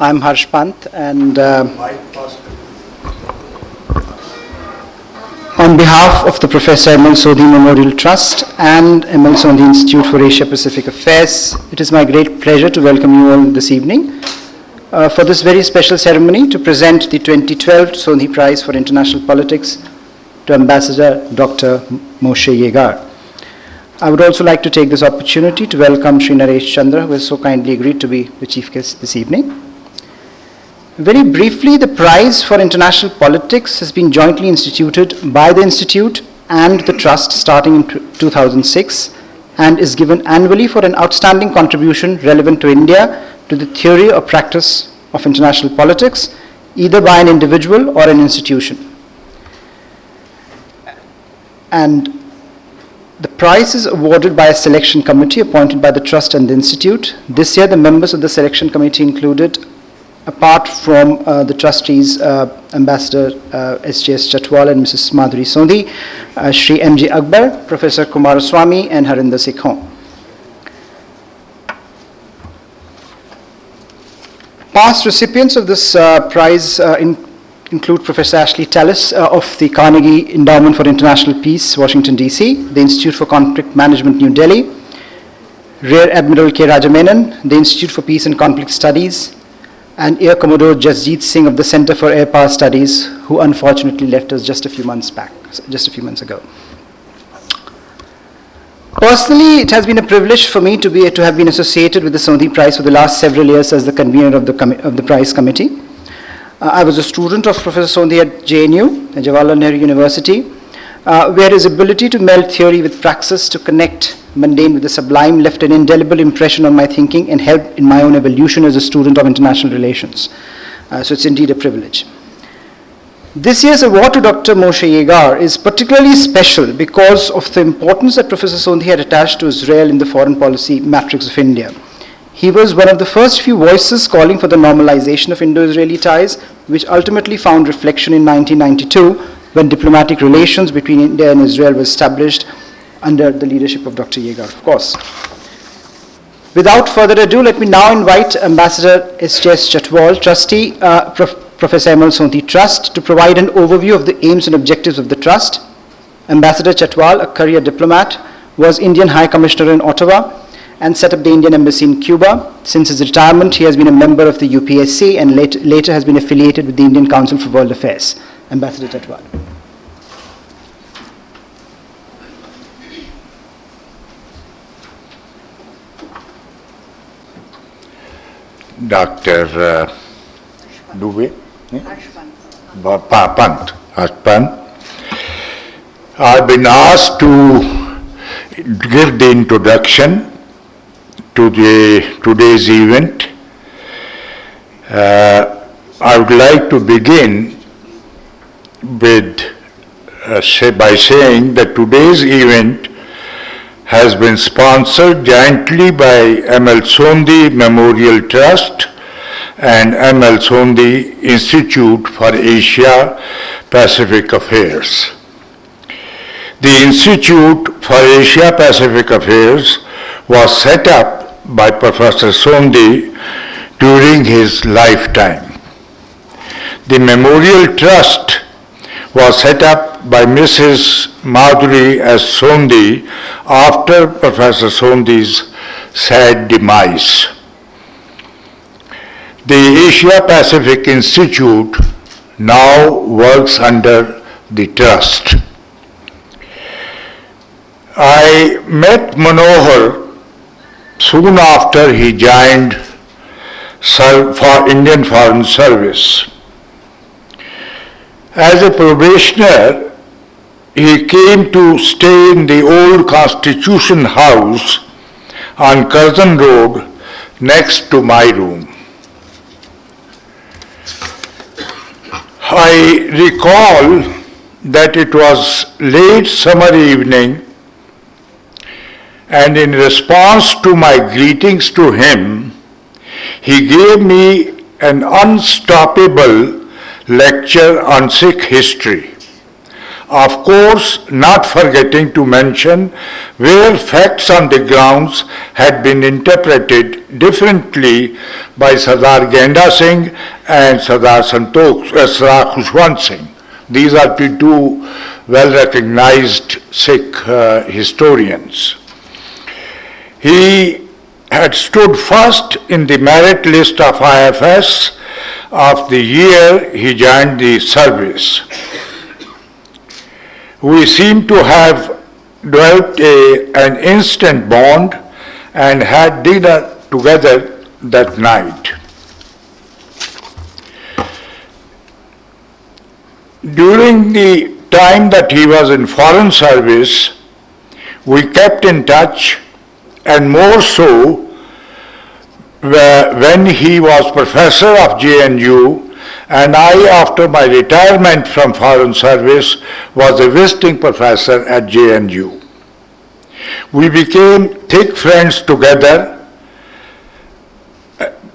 I'm Pant, and on behalf of the Professor M.L. Sondhi Memorial Trust and M.L. Sondhi Institute for Asia-Pacific Affairs, it is my great pleasure to welcome you all this evening for this very special ceremony to present the 2012 Sondhi Prize for International Politics to Ambassador Dr. Moshe Yegar. I would also like to take this opportunity to welcome Sri Naresh Chandra, who has so kindly agreed to be the chief guest this evening. Very briefly, the Prize for International Politics has been jointly instituted by the Institute and the Trust starting in 2006 and is given annually for an outstanding contribution relevant to India to the theory or practice of international politics, either by an individual or an institution. And the prize is awarded by a selection committee appointed by the Trust and the Institute. This year, the members of the selection committee included, apart from the trustees, Ambassador SJS Chatwal and Mrs. Madhuri Sondhi, Shri M.J. Akbar, Professor Kumaraswamy, and Harinder Sekhon. Past recipients of this prize include Professor Ashley Tallis of the Carnegie Endowment for International Peace, Washington, D.C., the Institute for Conflict Management, New Delhi, Rear Admiral K. Rajamenon, the Institute for Peace and Conflict Studies, and Air Commodore Jasjeet Singh of the Center for Air Power Studies, who unfortunately left us just a few months ago. Personally, it has been a privilege for me to have been associated with the Sondhi Prize for the last several years as the convener of the prize committee. I was a student of Professor Sondhi at JNU, Jawaharlal Nehru University, where his ability to meld theory with praxis to connect mundane with the sublime left an indelible impression on my thinking and helped in my own evolution as a student of international relations. So it's indeed a privilege. This year's award to Dr. Moshe Yegar is particularly special because of the importance that Professor Sondhi had attached to Israel in the foreign policy matrix of India. He was one of the first few voices calling for the normalization of Indo-Israeli ties, which ultimately found reflection in 1992 when diplomatic relations between India and Israel were established under the leadership of Dr. Yegar, of course. Without further ado, let me now invite Ambassador SJS Chatwal, Trustee, Professor M.L. Sondhi Trust, to provide an overview of the aims and objectives of the Trust. Ambassador Chatwal, a career diplomat, was Indian High Commissioner in Ottawa and set up the Indian Embassy in Cuba. Since his retirement, he has been a member of the UPSC and later has been affiliated with the Indian Council for World Affairs. Ambassador Chatwal. Dr. Pant. I've been asked to give the introduction to today's event. I would like to begin by saying that today's event has been sponsored jointly by M.L. Sondhi Memorial Trust and M.L. Sondhi Institute for Asia-Pacific Affairs. The Institute for Asia-Pacific Affairs was set up by Professor Sondhi during his lifetime. The Memorial Trust was set up by Mrs. Madhuri as Sondhi after Professor Sondhi's sad demise. The Asia-Pacific Institute now works under the Trust. I met Manohar soon after he joined for Indian Foreign Service. As a probationer, he came to stay in the old Constitution House on Curzon Road next to my room. I recall that it was late summer evening, and in response to my greetings to him, he gave me an unstoppable lecture on Sikh history. Of course, not forgetting to mention where facts on the grounds had been interpreted differently by Sardar Genda Singh and Sardar Khushwant Singh. These are the two well-recognized Sikh historians. He had stood first in the merit list of IFS of the year he joined the service. We seem to have developed an instant bond and had dinner together that night. During the time that he was in foreign service, we kept in touch, and more so when he was professor of JNU and I, after my retirement from foreign service, was a visiting professor at JNU. We became thick friends together.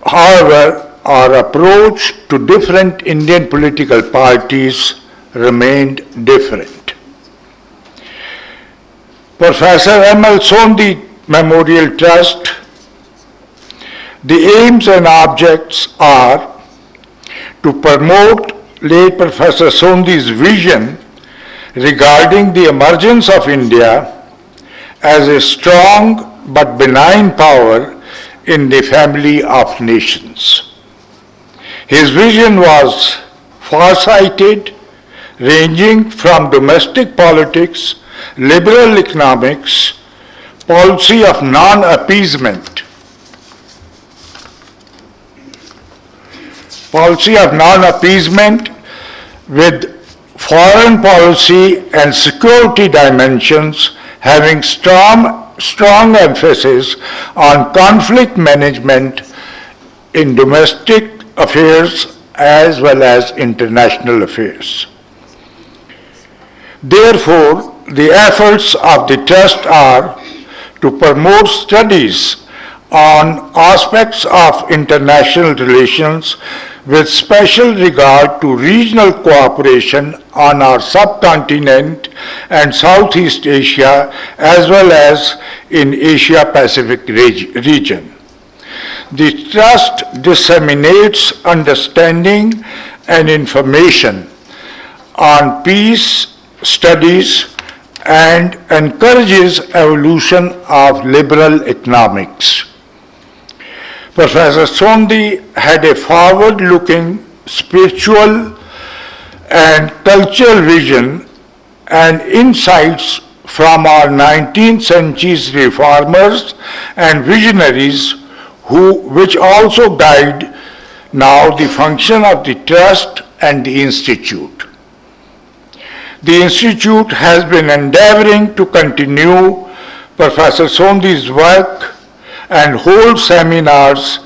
However, our approach to different Indian political parties remained different. Professor M.L. Sondhi Memorial Trust, the aims and objects are to promote late Professor Sondhi's vision regarding the emergence of India as a strong but benign power in the family of nations. His vision was far-sighted, ranging from domestic politics, liberal economics, policy of non-appeasement, with foreign policy and security dimensions having strong emphasis on conflict management in domestic affairs as well as international affairs. Therefore, the efforts of the Trust are to promote studies on aspects of international relations with special regard to regional cooperation on our subcontinent and Southeast Asia as well as in Asia-Pacific region. The Trust disseminates understanding and information on peace studies and encourages evolution of liberal economics. Professor Sondhi had a forward-looking spiritual and cultural vision and insights from our 19th century's reformers and visionaries which also guide now the function of the Trust and the Institute. The Institute has been endeavoring to continue Professor Sondhi's work and hold seminars,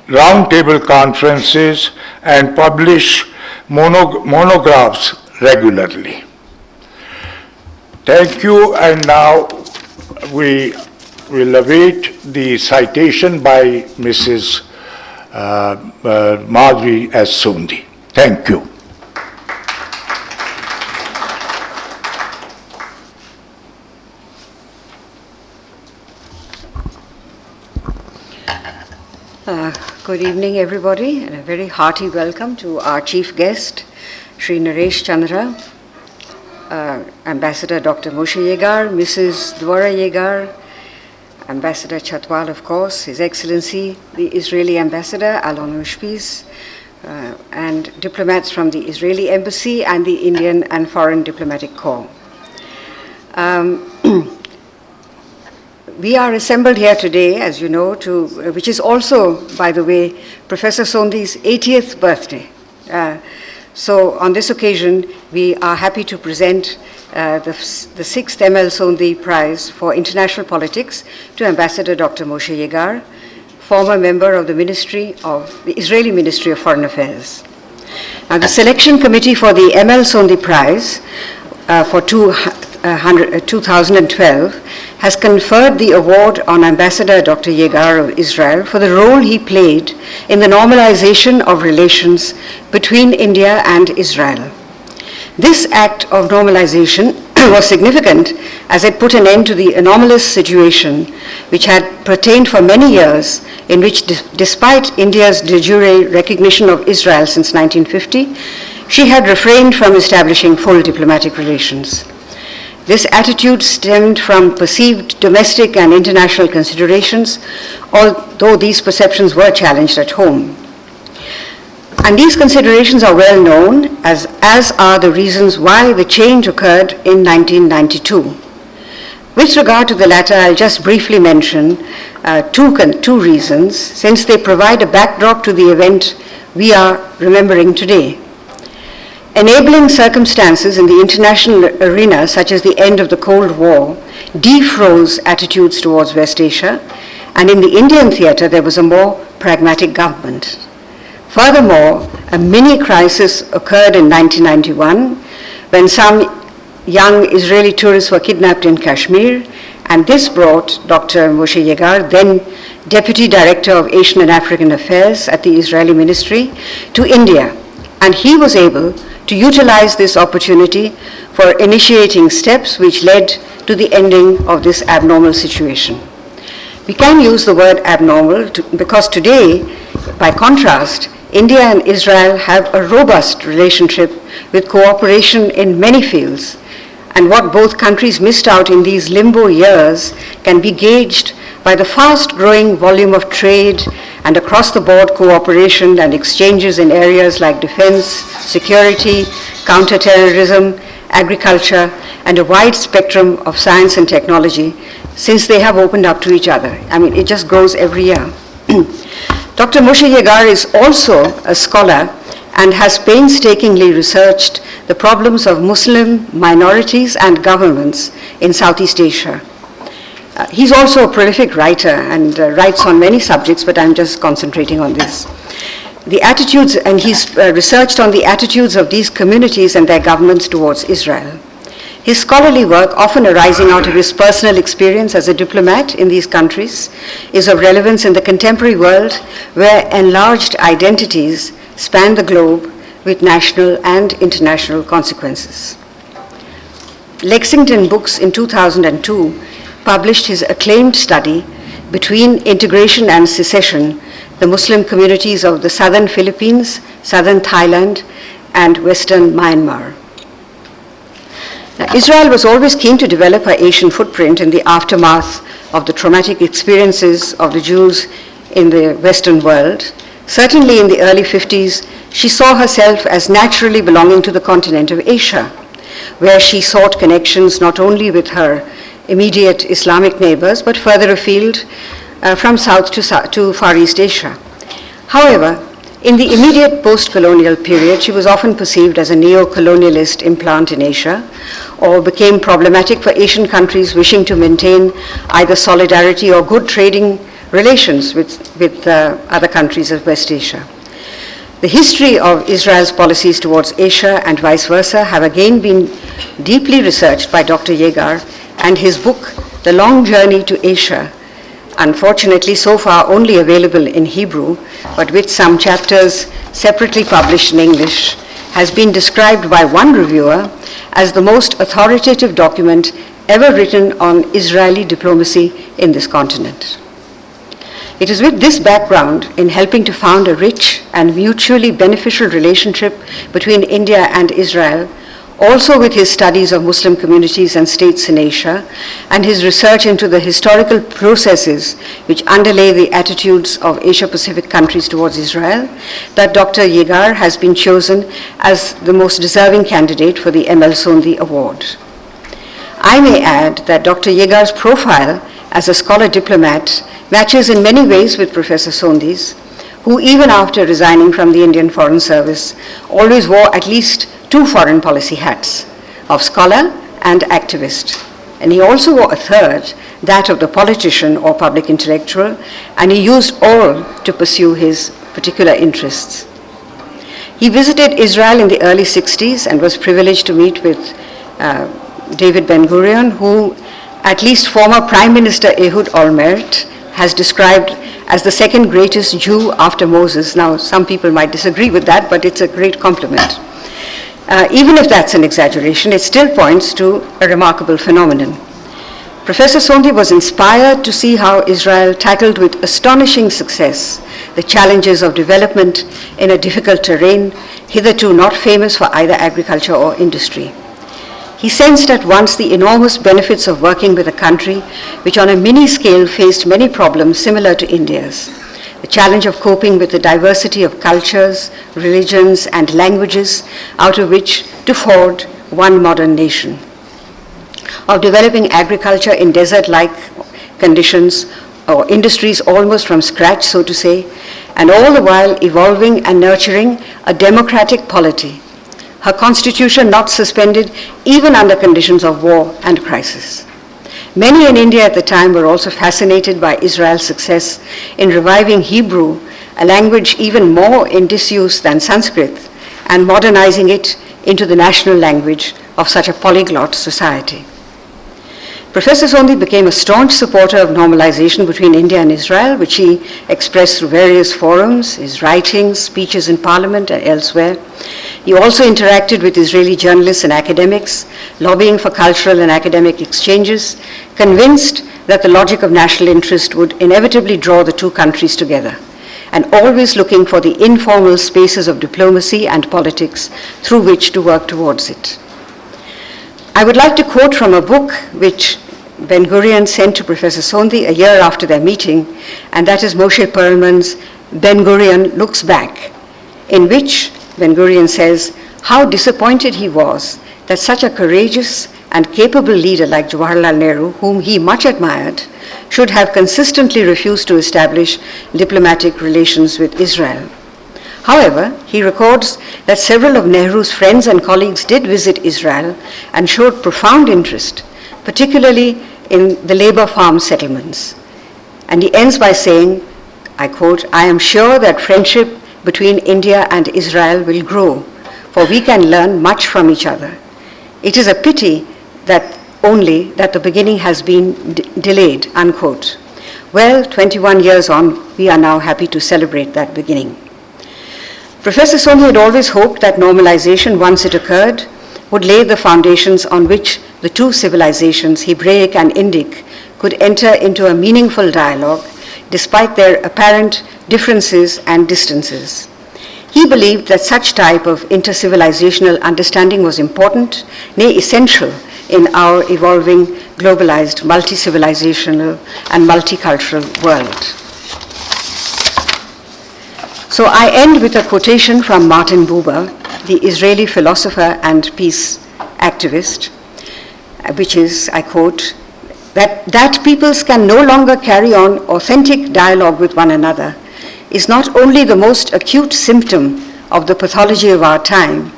roundtable conferences, and publish monographs regularly. Thank you, and now we will await the citation by Mrs. Madhuri as Sondhi. Thank you. Good evening, everybody, and a very hearty welcome to our chief guest, Shri Naresh Chandra, Ambassador Dr. Moshe Yegar, Mrs. Dwara Yegar, Ambassador Chatwal, of course, His Excellency, the Israeli Ambassador, Alon Ushpiz, and diplomats from the Israeli Embassy and the Indian and Foreign Diplomatic Corps. We are assembled here today, as you know, which is also, by the way, Professor Sondhi's 80th birthday. So on this occasion, we are happy to present the 6th M.L. Sondhi Prize for International Politics to Ambassador Dr. Moshe Yegar, former member of the Israeli Ministry of Foreign Affairs. Now, the selection committee for the M.L. Sondhi Prize for 2012 has conferred the award on Ambassador Dr. Yegar of Israel for the role he played in the normalization of relations between India and Israel. This act of normalization was significant as it put an end to the anomalous situation which had pertained for many years, in which despite India's de jure recognition of Israel since 1950, she had refrained from establishing full diplomatic relations. This attitude stemmed from perceived domestic and international considerations, although these perceptions were challenged at home. And these considerations are well known, as are the reasons why the change occurred in 1992. With regard to the latter, I'll just briefly mention two reasons, since they provide a backdrop to the event we are remembering today. Enabling circumstances in the international arena, such as the end of the Cold War, defroze attitudes towards West Asia, and in the Indian theater there was a more pragmatic government. Furthermore, a mini crisis occurred in 1991 when some young Israeli tourists were kidnapped in Kashmir, and this brought Dr. Moshe Yegar, then Deputy Director of Asian and African Affairs at the Israeli Ministry, to India, and he was able to utilize this opportunity for initiating steps which led to the ending of this abnormal situation. We can use the word abnormal because today, by contrast, India and Israel have a robust relationship with cooperation in many fields, and what both countries missed out in these limbo years can be gauged by the fast-growing volume of trade and across-the-board cooperation and exchanges in areas like defense, security, counterterrorism, agriculture, and a wide spectrum of science and technology, since they have opened up to each other. I mean, it just grows every year. Dr. Moshe Yegar is also a scholar and has painstakingly researched the problems of Muslim minorities and governments in Southeast Asia. He's also a prolific writer and writes on many subjects, but I'm just concentrating on this. The attitudes, and he's researched on the attitudes of these communities and their governments towards Israel. His scholarly work, often arising out of his personal experience as a diplomat in these countries, is of relevance in the contemporary world where enlarged identities span the globe with national and international consequences. Lexington Books in 2002 published his acclaimed study, Between Integration and Secession, the Muslim Communities of the Southern Philippines, Southern Thailand, and Western Myanmar. Now, Israel was always keen to develop her Asian footprint in the aftermath of the traumatic experiences of the Jews in the Western world. Certainly in the early 50s, she saw herself as naturally belonging to the continent of Asia, where she sought connections not only with her immediate Islamic neighbors, but further afield from South to Far East Asia. However, in the immediate post-colonial period, she was often perceived as a neo-colonialist implant in Asia, or became problematic for Asian countries wishing to maintain either solidarity or good trading relations with other countries of West Asia. The history of Israel's policies towards Asia and vice versa have again been deeply researched by Dr. Yegar, and his book, The Long Journey to Asia, unfortunately so far only available in Hebrew, but with some chapters separately published in English, has been described by one reviewer as the most authoritative document ever written on Israeli diplomacy in this continent. It is with this background in helping to found a rich and mutually beneficial relationship between India and Israel, also with his studies of Muslim communities and states in Asia, and his research into the historical processes which underlay the attitudes of Asia-Pacific countries towards Israel, that Dr. Yegar has been chosen as the most deserving candidate for the M.L. Sondhi Award. I may add that Dr. Yegar's profile as a scholar diplomat matches in many ways with Professor Sondhi's, who even after resigning from the Indian Foreign Service always wore at least two foreign policy hats, of scholar and activist. And he also wore a third, that of the politician or public intellectual, and he used all to pursue his particular interests. He visited Israel in the early 60s and was privileged to meet with David Ben-Gurion, who at least former Prime Minister Ehud Olmert has described as the second greatest Jew after Moses. Now, some people might disagree with that, but it's a great compliment. Even if that's an exaggeration, it still points to a remarkable phenomenon. Professor Sondhi was inspired to see how Israel tackled with astonishing success the challenges of development in a difficult terrain, hitherto not famous for either agriculture or industry. He sensed at once the enormous benefits of working with a country which on a mini scale faced many problems similar to India's. The challenge of coping with the diversity of cultures, religions, and languages out of which to forge one modern nation. Of developing agriculture in desert-like conditions or industries almost from scratch, so to say, and all the while evolving and nurturing a democratic polity, her constitution not suspended even under conditions of war and crisis. Many in India at the time were also fascinated by Israel's success in reviving Hebrew, a language even more in disuse than Sanskrit, and modernizing it into the national language of such a polyglot society. Professor Sondhi became a staunch supporter of normalization between India and Israel, which he expressed through various forums, his writings, speeches in parliament and elsewhere. He also interacted with Israeli journalists and academics, lobbying for cultural and academic exchanges, convinced that the logic of national interest would inevitably draw the two countries together, and always looking for the informal spaces of diplomacy and politics through which to work towards it. I would like to quote from a book which Ben-Gurion sent to Professor Sondhi a year after their meeting, and that is Moshe Perlman's Ben-Gurion Looks Back, in which Ben-Gurion says how disappointed he was that such a courageous and capable leader like Jawaharlal Nehru, whom he much admired, should have consistently refused to establish diplomatic relations with Israel. However, he records that several of Nehru's friends and colleagues did visit Israel and showed profound interest, particularly in the labor farm settlements. And he ends by saying, I quote, "I am sure that friendship between India and Israel will grow, for we can learn much from each other. It is a pity that only that the beginning has been delayed," unquote. Well, 21 years on, we are now happy to celebrate that beginning. Professor Sondhi had always hoped that normalization, once it occurred, would lay the foundations on which the two civilizations, Hebraic and Indic, could enter into a meaningful dialogue despite their apparent differences and distances. He believed that such type of intercivilizational understanding was important, nay essential, in our evolving, globalized, multi-civilizational and multicultural world. So I end with a quotation from Martin Buber, the Israeli philosopher and peace activist, which is, I quote, that peoples can no longer carry on authentic dialogue with one another is not only the most acute symptom of the pathology of our time,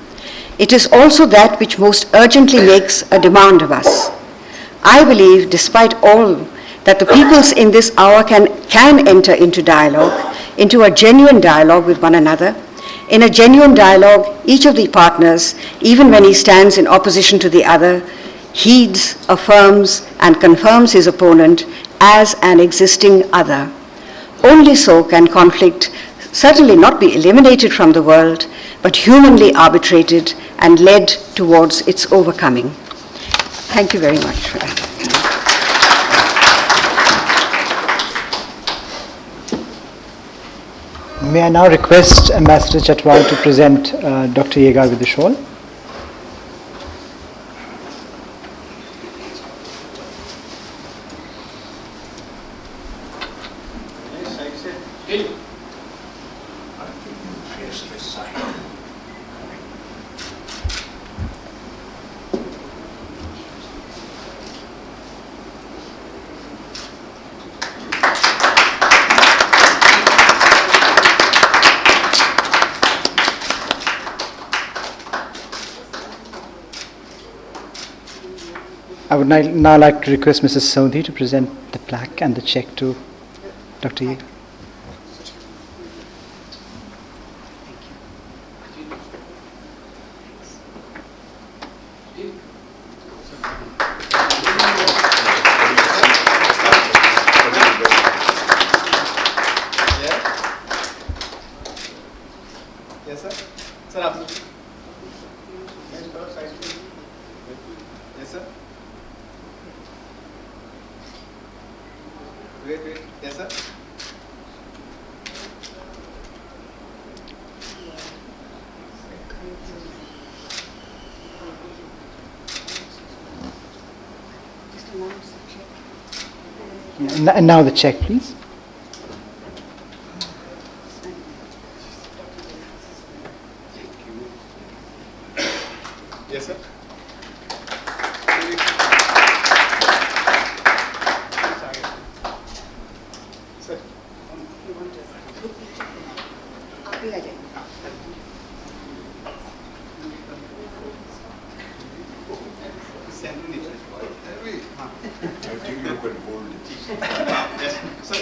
it is also that which most urgently makes a demand of us. I believe, despite all, that the peoples in this hour can enter into dialogue, into a genuine dialogue with one another. In a genuine dialogue, each of the partners, even when he stands in opposition to the other, heeds, affirms, and confirms his opponent as an existing other. Only so can conflict certainly not be eliminated from the world, but humanly arbitrated and led towards its overcoming. Thank you very much for that. May I now request Ambassador Chatwal to present Dr. Yegar with the shawl. I would now like to request Mrs. Sondhi to present the plaque and the check to Dr. Yegar. Yes, sir. Sir, Yes, sir. Wait. Yes, sir. And now the check, please. Yes, sir. Sir. I think you can hold it. Yes, sir.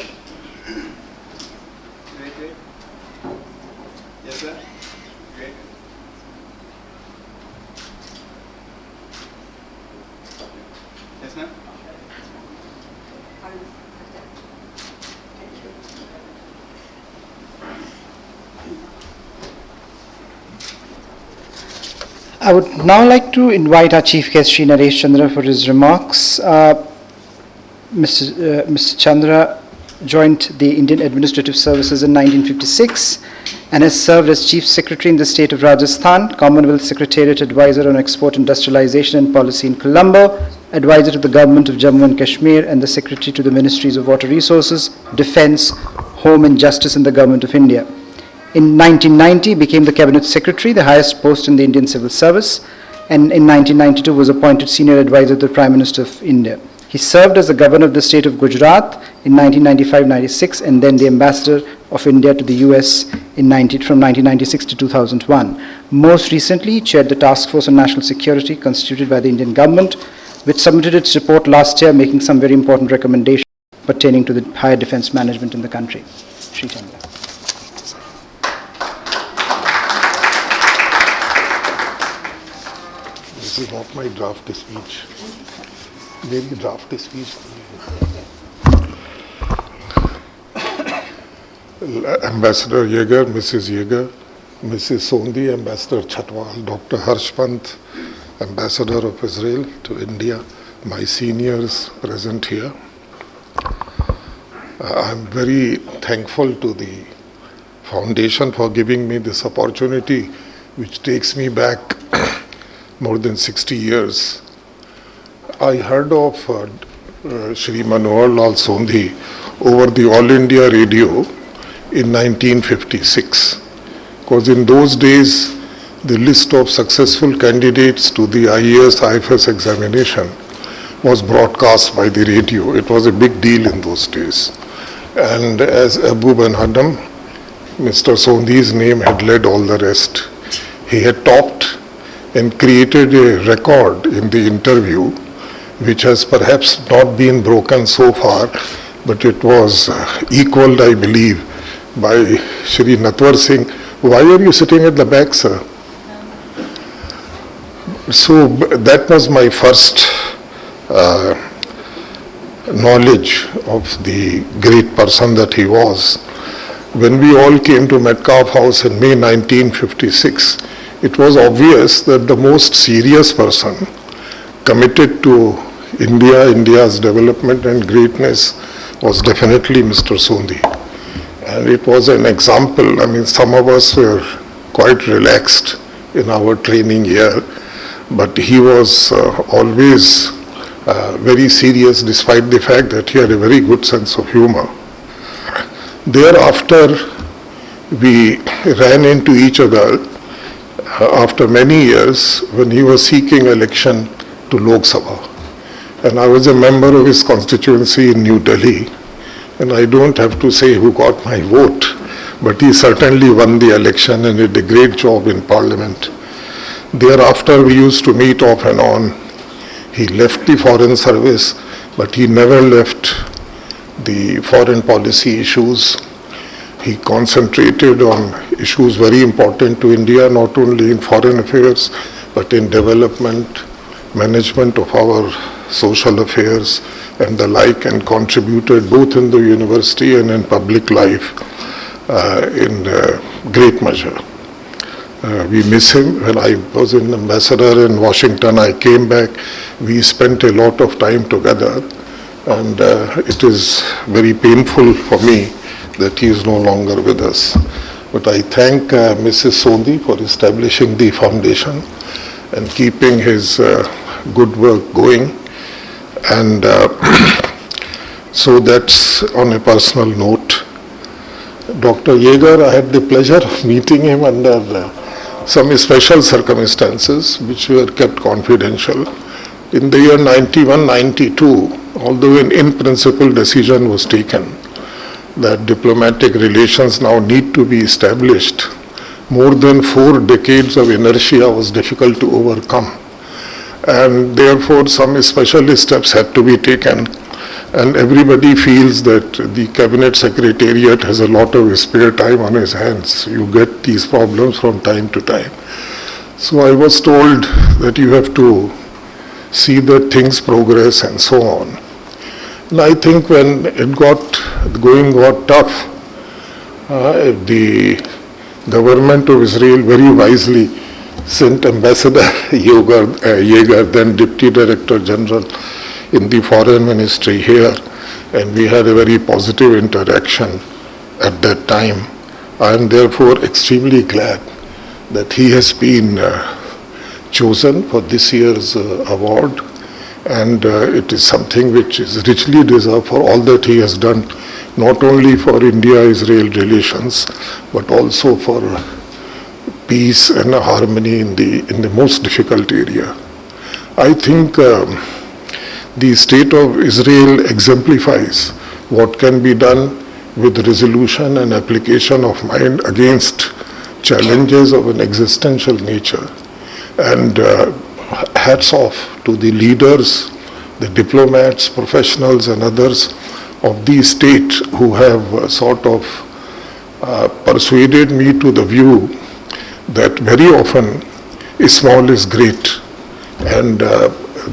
Wait. Yes, sir. Wait. Yes, ma'am. I would now like to invite our chief guest, Shri Naresh Chandra, for his remarks. Mr. Chandra joined the Indian Administrative Services in 1956 and has served as Chief Secretary in the state of Rajasthan, Commonwealth Secretariat Advisor on Export Industrialization and Policy in Colombo, Advisor to the Government of Jammu and Kashmir, and the Secretary to the Ministries of Water Resources, Defence, Home and Justice in the Government of India. In 1990, became the Cabinet Secretary, the highest post in the Indian Civil Service, and in 1992 was appointed Senior Advisor to the Prime Minister of India. He served as the Governor of the state of Gujarat in 1995-96 and then the Ambassador of India to the US from 1996 to 2001. Most recently, he chaired the Task Force on National Security constituted by the Indian government, which submitted its report last year making some very important recommendations pertaining to the higher defense management in the country. Shri Chandra. This is not my draft speech. Very draft speech. Ambassador Yegar, Mrs. Yegar, Mrs. Sondhi, Ambassador Chatwal, Dr. Pant, Ambassador of Israel to India, my seniors present here. I'm very thankful to the Foundation for giving me this opportunity, which takes me back more than 60 years. I heard of Shri Manohar Lal Sondhi over the All India Radio in 1956, because in those days the list of successful candidates to the IAS IFS examination was broadcast by the radio. It was a big deal in those days. And as Abu Ben Adam, Mr. Sondhi's name had led all the rest. He had topped and created a record in the interview, which has perhaps not been broken so far, but it was equaled, I believe, by Shri Natwar Singh. Why are you sitting at the back, sir? So that was my first knowledge of the great person that he was. When we all came to Metcalfe House in May 1956, it was obvious that the most serious person committed to India's development and greatness was definitely Mr. Sondhi. And it was an example. I mean, some of us were quite relaxed in our training here, but he was always very serious, despite the fact that he had a very good sense of humor. Thereafter, we ran into each other after many years when he was seeking election to Lok Sabha. And I was a member of his constituency in New Delhi. And I don't have to say who got my vote, but he certainly won the election and did a great job in Parliament. Thereafter, we used to meet off and on. He left the Foreign Service, but he never left the foreign policy issues. He concentrated on issues very important to India, not only in foreign affairs, but in development, management of our social affairs and the like, and contributed both in the university and in public life in great measure. We miss him. When I was an ambassador in Washington, I came back. We spent a lot of time together, and it is very painful for me that he is no longer with us. But I thank Mrs. Sondhi for establishing the foundation and keeping his good work going. And so that's on a personal note. Dr. Yegar, I had the pleasure of meeting him under some special circumstances which were kept confidential. In the year 91-92, although an in-principle decision was taken that diplomatic relations now need to be established, more than 4 decades of inertia was difficult to overcome. And therefore some special steps had to be taken. And everybody feels that the cabinet secretariat has a lot of spare time on his hands. You get these problems from time to time. So I was told that you have to see that things progress and so on. And I think when the going got tough, the government of Israel very wisely sent Ambassador Yegar, then Deputy Director General in the Foreign Ministry here, and we had a very positive interaction at that time. I am therefore extremely glad that he has been chosen for this year's award, and it is something which is richly deserved for all that he has done, not only for India-Israel relations, but also for peace and harmony in the most difficult area. I think the state of Israel exemplifies what can be done with resolution and application of mind against challenges of an existential nature. And hats off to the leaders, the diplomats, professionals and others of the state who have sort of persuaded me to the view that very often small is great, and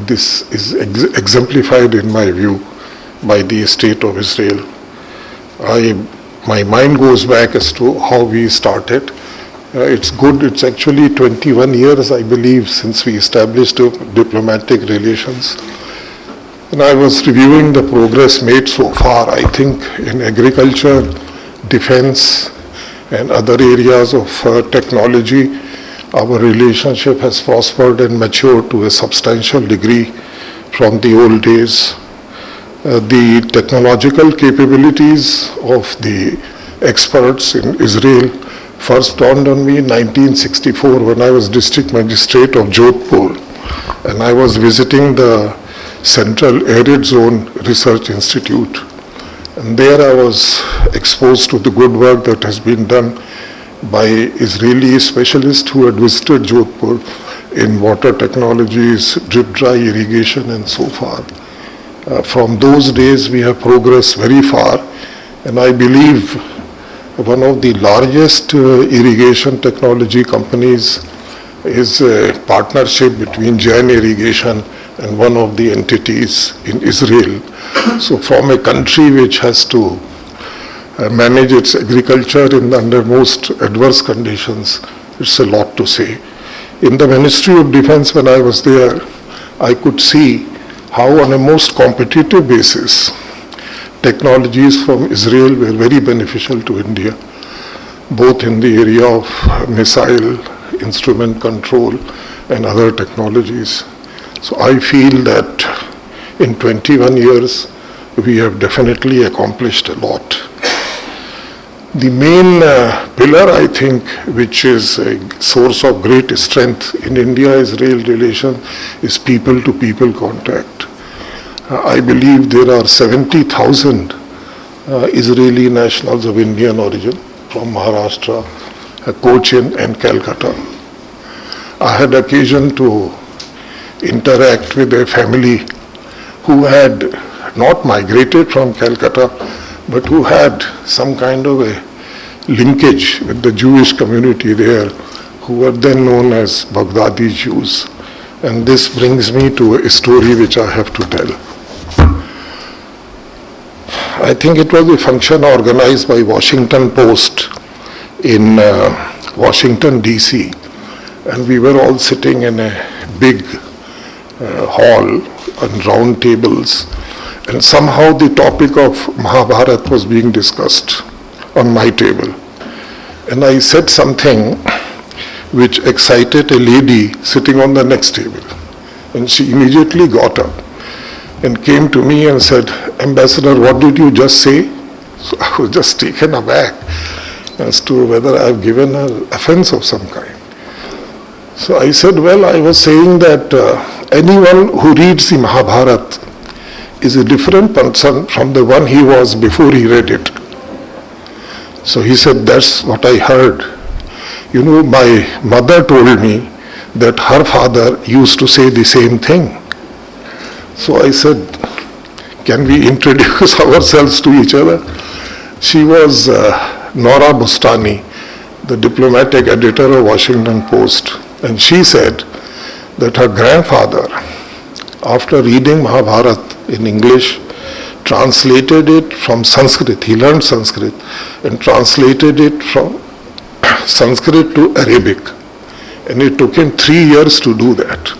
this is exemplified in my view by the state of Israel. My mind goes back as to how we started. It's good, it's actually 21 years, I believe, since we established diplomatic relations. And I was reviewing the progress made so far. I think in agriculture, defense, and other areas of technology, our relationship has prospered and matured to a substantial degree from the old days. The technological capabilities of the experts in Israel first dawned on me in 1964 when I was district magistrate of Jodhpur, and I was visiting the Central Arid Zone Research Institute. And there I was exposed to the good work that has been done by Israeli specialists who had visited Jodhpur in water technologies, drip-dry irrigation and so far. From those days we have progressed very far, and I believe one of the largest irrigation technology companies is a partnership between Jain Irrigation and one of the entities in Israel. So from a country which has to manage its agriculture under most adverse conditions, it's a lot to say. In the Ministry of Defense, when I was there, I could see how on a most competitive basis, technologies from Israel were very beneficial to India, both in the area of missile, instrument control, and other technologies. So I feel that in 21 years, we have definitely accomplished a lot. The main pillar, I think, which is a source of great strength in India-Israel relations is people-to-people contact. I believe there are 70,000 Israeli nationals of Indian origin from Maharashtra, Cochin and Calcutta. I had occasion to interact with a family who had not migrated from Calcutta, but who had some kind of a linkage with the Jewish community there, who were then known as Baghdadi Jews. And this brings me to a story which I have to tell. I think it was a function organized by Washington Post in Washington, D.C. and we were all sitting in a big hall on round tables, and somehow the topic of Mahabharata was being discussed on my table. And I said something which excited a lady sitting on the next table. And she immediately got up and came to me and said, "Ambassador, what did you just say?" So I was just taken aback as to whether I've given her offense of some kind. So I said, well, I was saying that anyone who reads the Mahabharata is a different person from the one he was before he read it. So he said, that's what I heard. You know, my mother told me that her father used to say the same thing. So I said, can we introduce ourselves to each other? She was Nora Bustani, the diplomatic editor of Washington Post. And she said that her grandfather, after reading Mahabharata in English, translated it from Sanskrit. He learned Sanskrit and translated it from Sanskrit to Arabic. And it took him 3 years to do that.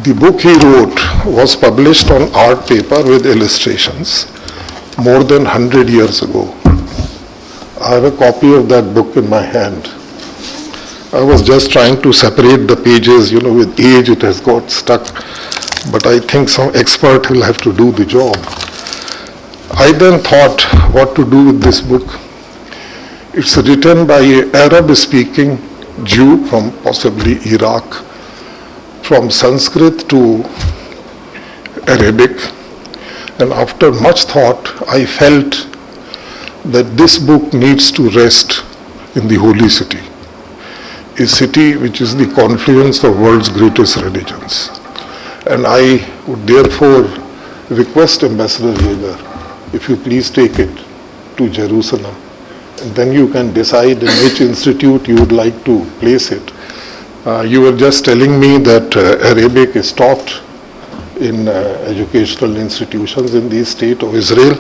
The book he wrote was published on art paper with illustrations more than 100 years ago. I have a copy of that book in my hand. I was just trying to separate the pages, you know, with age it has got stuck. But I think some expert will have to do the job. I then thought what to do with this book. It's written by an Arab-speaking Jew from possibly Iraq, from Sanskrit to Arabic. And after much thought, I felt that this book needs to rest in the holy city, a city which is the confluence of world's greatest religions. And I would therefore request Ambassador Yegar, if you please take it to Jerusalem, and then you can decide in which institute you would like to place it. You were just telling me that Arabic is taught in educational institutions in the state of Israel.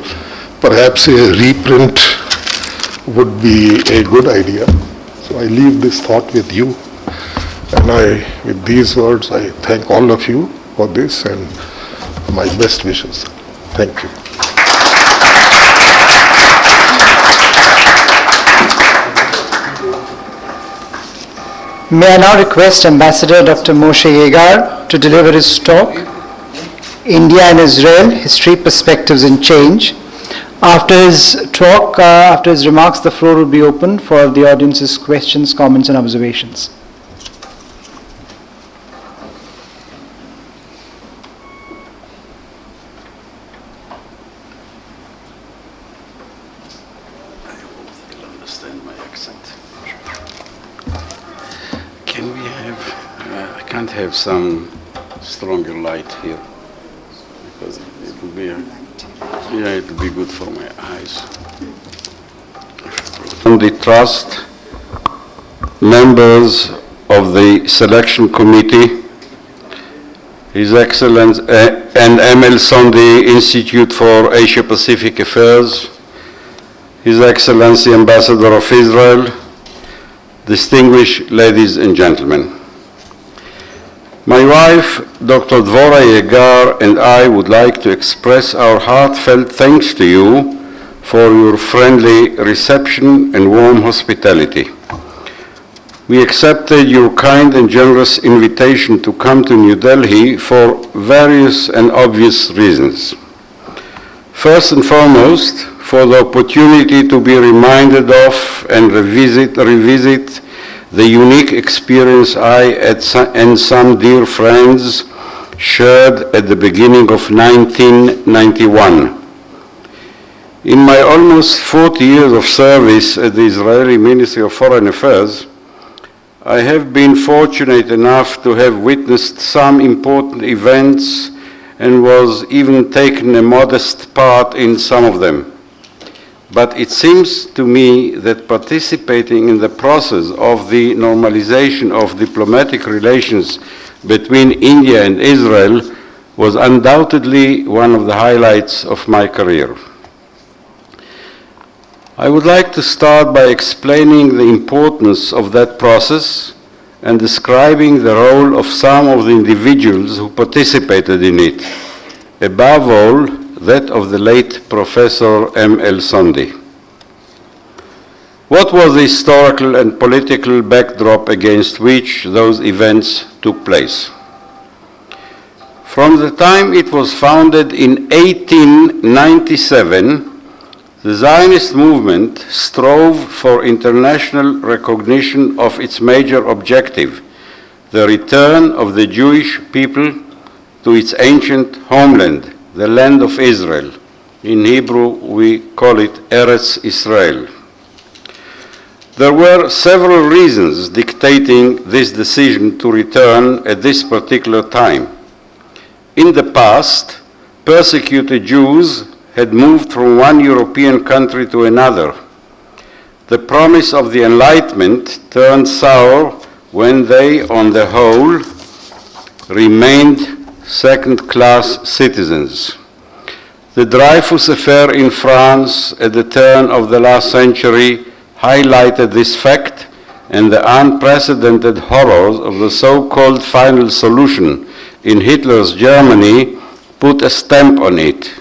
Perhaps a reprint would be a good idea. So I leave this thought with you. And with these words, I thank all of you for this and my best wishes. Thank you. May I now request Ambassador Dr. Moshe Yegar to deliver his talk, India and Israel, History, Perspectives and Change. After his talk, after his remarks, the floor will be open for the audience's questions, comments and observations. Understand my accent. Can we have, I can't have some stronger light here because it will be, it will be good for my eyes. On the trust, members of the selection committee, His Excellency and ML Sondhi Institute for Asia Pacific Affairs, His Excellency Ambassador of Israel, distinguished ladies and gentlemen. My wife, Dr. Dvora Yegar, and I would like to express our heartfelt thanks to you for your friendly reception and warm hospitality. We accepted your kind and generous invitation to come to New Delhi for various and obvious reasons. First and foremost, for the opportunity to be reminded of and revisit the unique experience I and some dear friends shared at the beginning of 1991. In my almost 40 years of service at the Israeli Ministry of Foreign Affairs, I have been fortunate enough to have witnessed some important events and was even taken a modest part in some of them. But it seems to me that participating in the process of the normalization of diplomatic relations between India and Israel was undoubtedly one of the highlights of my career. I would like to start by explaining the importance of that process and describing the role of some of the individuals who participated in it, above all, that of the late Professor M.L. Sondhi. What was the historical and political backdrop against which those events took place? From the time it was founded in 1897, the Zionist movement strove for international recognition of its major objective, the return of the Jewish people to its ancient homeland, the land of Israel. In Hebrew, we call it Eretz Israel. There were several reasons dictating this decision to return at this particular time. In the past, persecuted Jews had moved from one European country to another. The promise of the Enlightenment turned sour when they, on the whole, remained second-class citizens. The Dreyfus affair in France at the turn of the last century highlighted this fact, and the unprecedented horrors of the so-called final solution in Hitler's Germany put a stamp on it.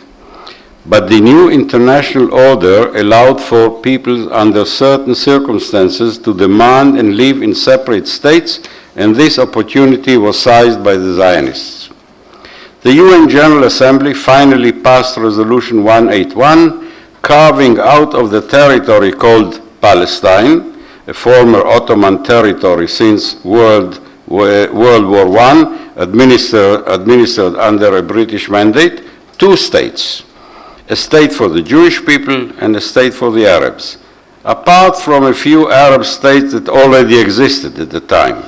But the new international order allowed for people under certain circumstances to demand and live in separate states, and this opportunity was seized by the Zionists. The UN General Assembly finally passed Resolution 181, carving out of the territory called Palestine, a former Ottoman territory since World War I, administered under a British mandate, two states, a state for the Jewish people and a state for the Arabs, apart from a few Arab states that already existed at the time.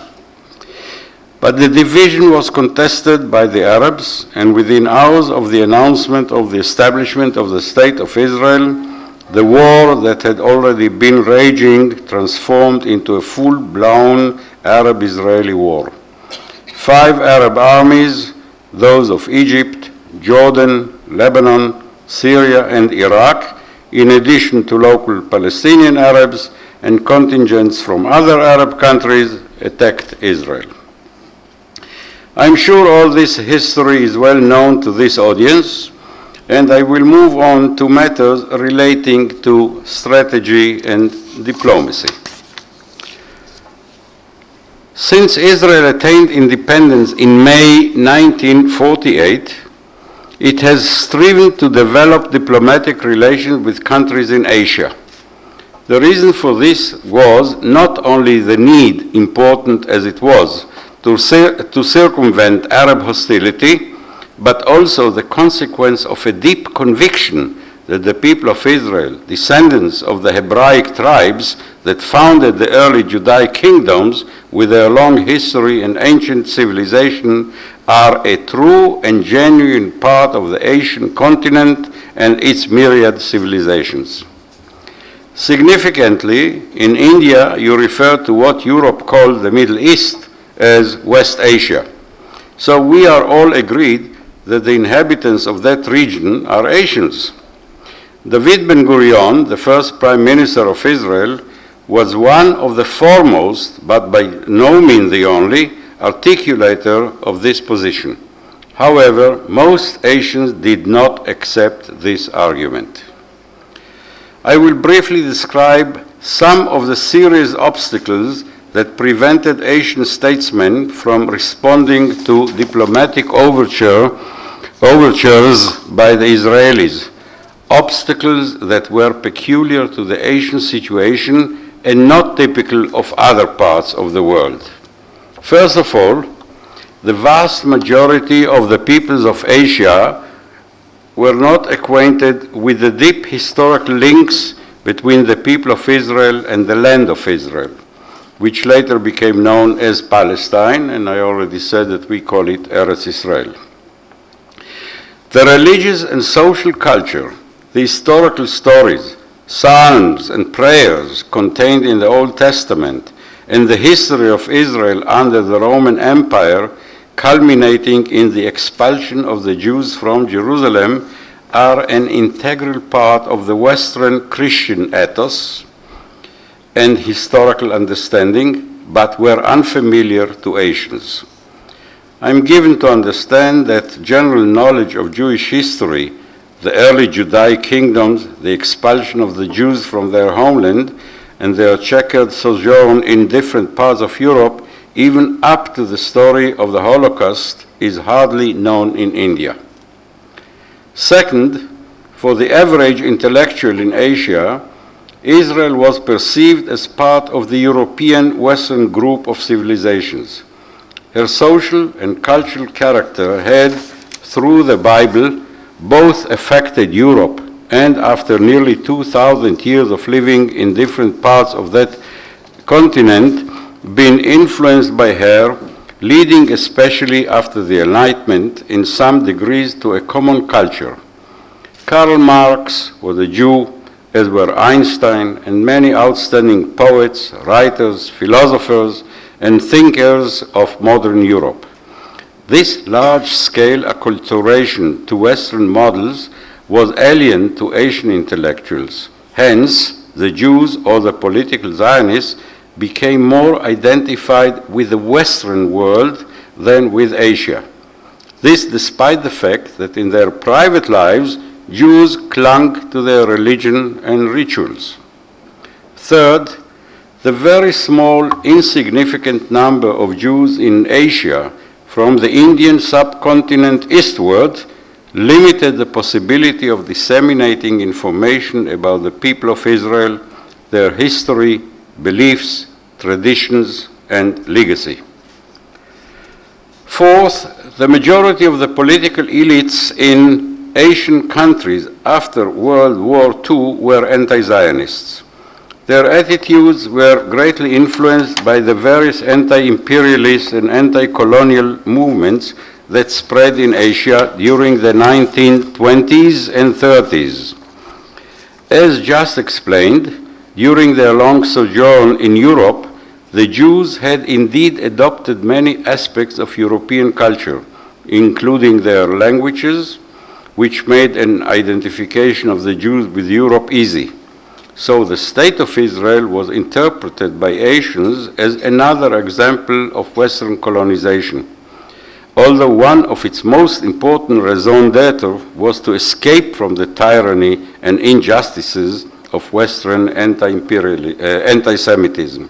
But the division was contested by the Arabs, and within hours of the announcement of the establishment of the State of Israel, the war that had already been raging transformed into a full-blown Arab-Israeli war. 5 Arab armies, those of Egypt, Jordan, Lebanon, Syria, and Iraq, in addition to local Palestinian Arabs and contingents from other Arab countries, attacked Israel. I'm sure all this history is well known to this audience, and I will move on to matters relating to strategy and diplomacy. Since Israel attained independence in May 1948, it has striven to develop diplomatic relations with countries in Asia. The reason for this was not only the need, important as it was, to circumvent Arab hostility, but also the consequence of a deep conviction that the people of Israel, descendants of the Hebraic tribes that founded the early Judaic kingdoms with their long history and ancient civilization, are a true and genuine part of the Asian continent and its myriad civilizations. Significantly, in India, you refer to what Europe called the Middle East as West Asia. So we are all agreed that the inhabitants of that region are Asians. David Ben-Gurion, the first Prime Minister of Israel, was one of the foremost, but by no means the only, articulator of this position. However, most Asians did not accept this argument. I will briefly describe some of the serious obstacles that prevented Asian statesmen from responding to diplomatic overtures by the Israelis, obstacles that were peculiar to the Asian situation and not typical of other parts of the world. First of all, the vast majority of the peoples of Asia were not acquainted with the deep historical links between the people of Israel and the land of Israel, which later became known as Palestine, and I already said that we call it Eretz Israel. The religious and social culture, the historical stories, psalms and prayers contained in the Old Testament, and the history of Israel under the Roman Empire, culminating in the expulsion of the Jews from Jerusalem, are an integral part of the Western Christian ethos and historical understanding, but were unfamiliar to Asians. I'm given to understand that general knowledge of Jewish history, the early Judaic kingdoms, the expulsion of the Jews from their homeland, and their checkered sojourn in different parts of Europe, even up to the story of the Holocaust, is hardly known in India. Second, for the average intellectual in Asia, Israel was perceived as part of the European Western group of civilizations. Her social and cultural character had, through the Bible, both affected Europe and, after nearly 2,000 years of living in different parts of that continent, been influenced by her, leading especially after the Enlightenment in some degrees to a common culture. Karl Marx was a Jew, as were Einstein and many outstanding poets, writers, philosophers, and thinkers of modern Europe. This large-scale acculturation to Western models was alien to Asian intellectuals. Hence, the Jews or the political Zionists became more identified with the Western world than with Asia. This despite the fact that in their private lives, Jews clung to their religion and rituals. Third, the very small, insignificant number of Jews in Asia from the Indian subcontinent eastward limited the possibility of disseminating information about the people of Israel, their history, beliefs, traditions, and legacy. Fourth, the majority of the political elites in Asian countries after World War II were anti-Zionists. Their attitudes were greatly influenced by the various anti-imperialist and anti-colonial movements that spread in Asia during the 1920s and 30s. As just explained, during their long sojourn in Europe, the Jews had indeed adopted many aspects of European culture, including their languages, which made an identification of the Jews with Europe easy. So the State of Israel was interpreted by Asians as another example of Western colonization, although one of its most important raison d'etre was to escape from the tyranny and injustices of Western anti-Semitism.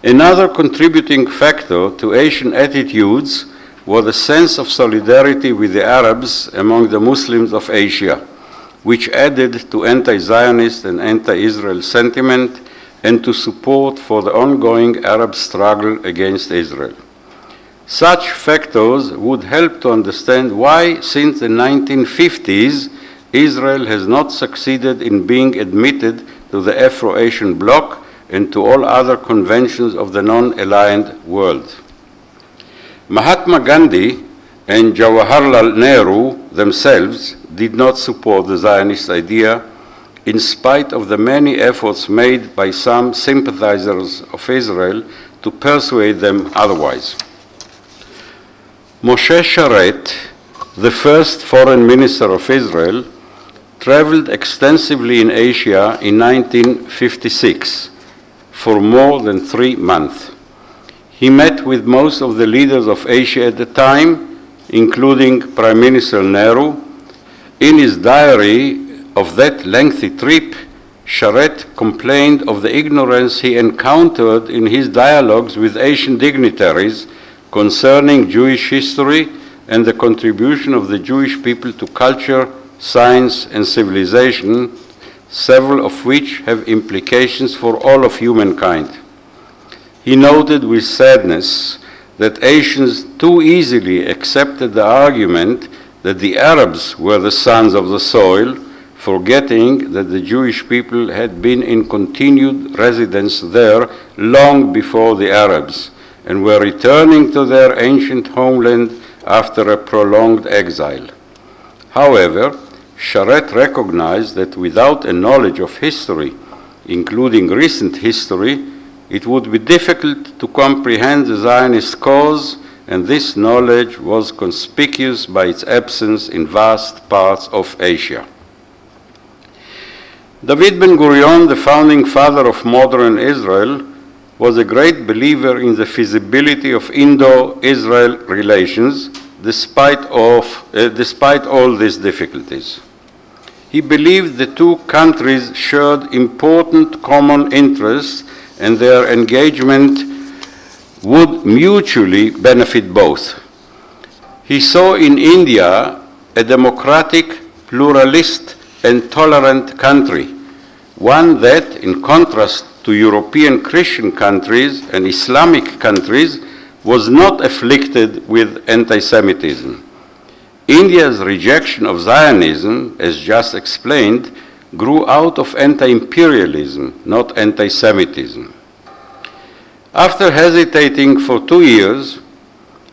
Another contributing factor to Asian attitudes was a sense of solidarity with the Arabs among the Muslims of Asia, which added to anti-Zionist and anti-Israel sentiment and to support for the ongoing Arab struggle against Israel. Such factors would help to understand why, since the 1950s, Israel has not succeeded in being admitted to the Afro-Asian bloc and to all other conventions of the non-aligned world. Mahatma Gandhi and Jawaharlal Nehru themselves did not support the Zionist idea, in spite of the many efforts made by some sympathizers of Israel to persuade them otherwise. Moshe Sharet, the first foreign minister of Israel, traveled extensively in Asia in 1956 for more than 3 months. He met with most of the leaders of Asia at the time, including Prime Minister Nehru. In his diary of that lengthy trip, Sharet complained of the ignorance he encountered in his dialogues with Asian dignitaries concerning Jewish history and the contribution of the Jewish people to culture, science, and civilization, several of which have implications for all of humankind. He noted with sadness that Asians too easily accepted the argument that the Arabs were the sons of the soil, forgetting that the Jewish people had been in continued residence there long before the Arabs, and were returning to their ancient homeland after a prolonged exile. However, Sharet recognized that without a knowledge of history, including recent history, it would be difficult to comprehend the Zionist cause, and this knowledge was conspicuous by its absence in vast parts of Asia. David Ben-Gurion, the founding father of modern Israel, was a great believer in the feasibility of Indo-Israel relations despite all these difficulties. He believed the two countries shared important common interests and their engagement would mutually benefit both. He saw in India a democratic, pluralist, and tolerant country, one that, in contrast to European Christian countries and Islamic countries, was not afflicted with anti-Semitism. India's rejection of Zionism, as just explained, grew out of anti-imperialism, not anti-Semitism. After hesitating for 2 years,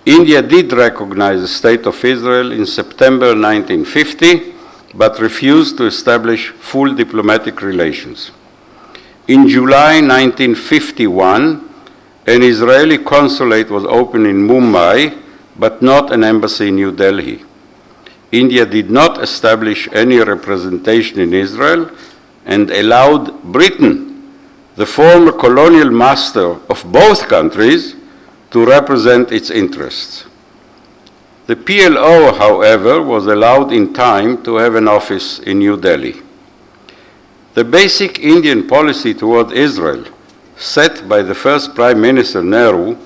India did recognize the State of Israel in September 1950, but refused to establish full diplomatic relations. In July 1951, an Israeli consulate was opened in Mumbai, but not an embassy in New Delhi. India did not establish any representation in Israel and allowed Britain, the former colonial master of both countries, to represent its interests. The PLO, however, was allowed in time to have an office in New Delhi. The basic Indian policy toward Israel, set by the first Prime Minister Nehru,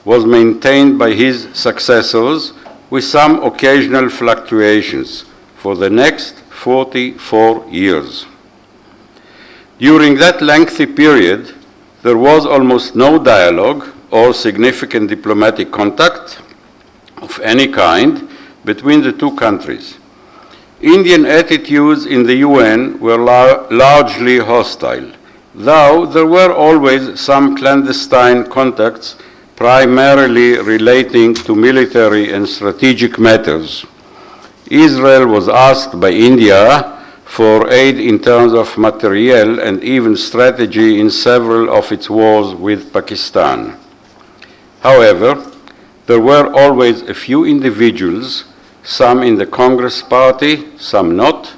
was maintained by his successors with some occasional fluctuations for the next 44 years. During that lengthy period, there was almost no dialogue or significant diplomatic contact of any kind between the two countries. Indian attitudes in the UN were largely hostile, though there were always some clandestine contacts primarily relating to military and strategic matters. Israel was asked by India for aid in terms of materiel and even strategy in several of its wars with Pakistan. However, there were always a few individuals, some in the Congress party, some not,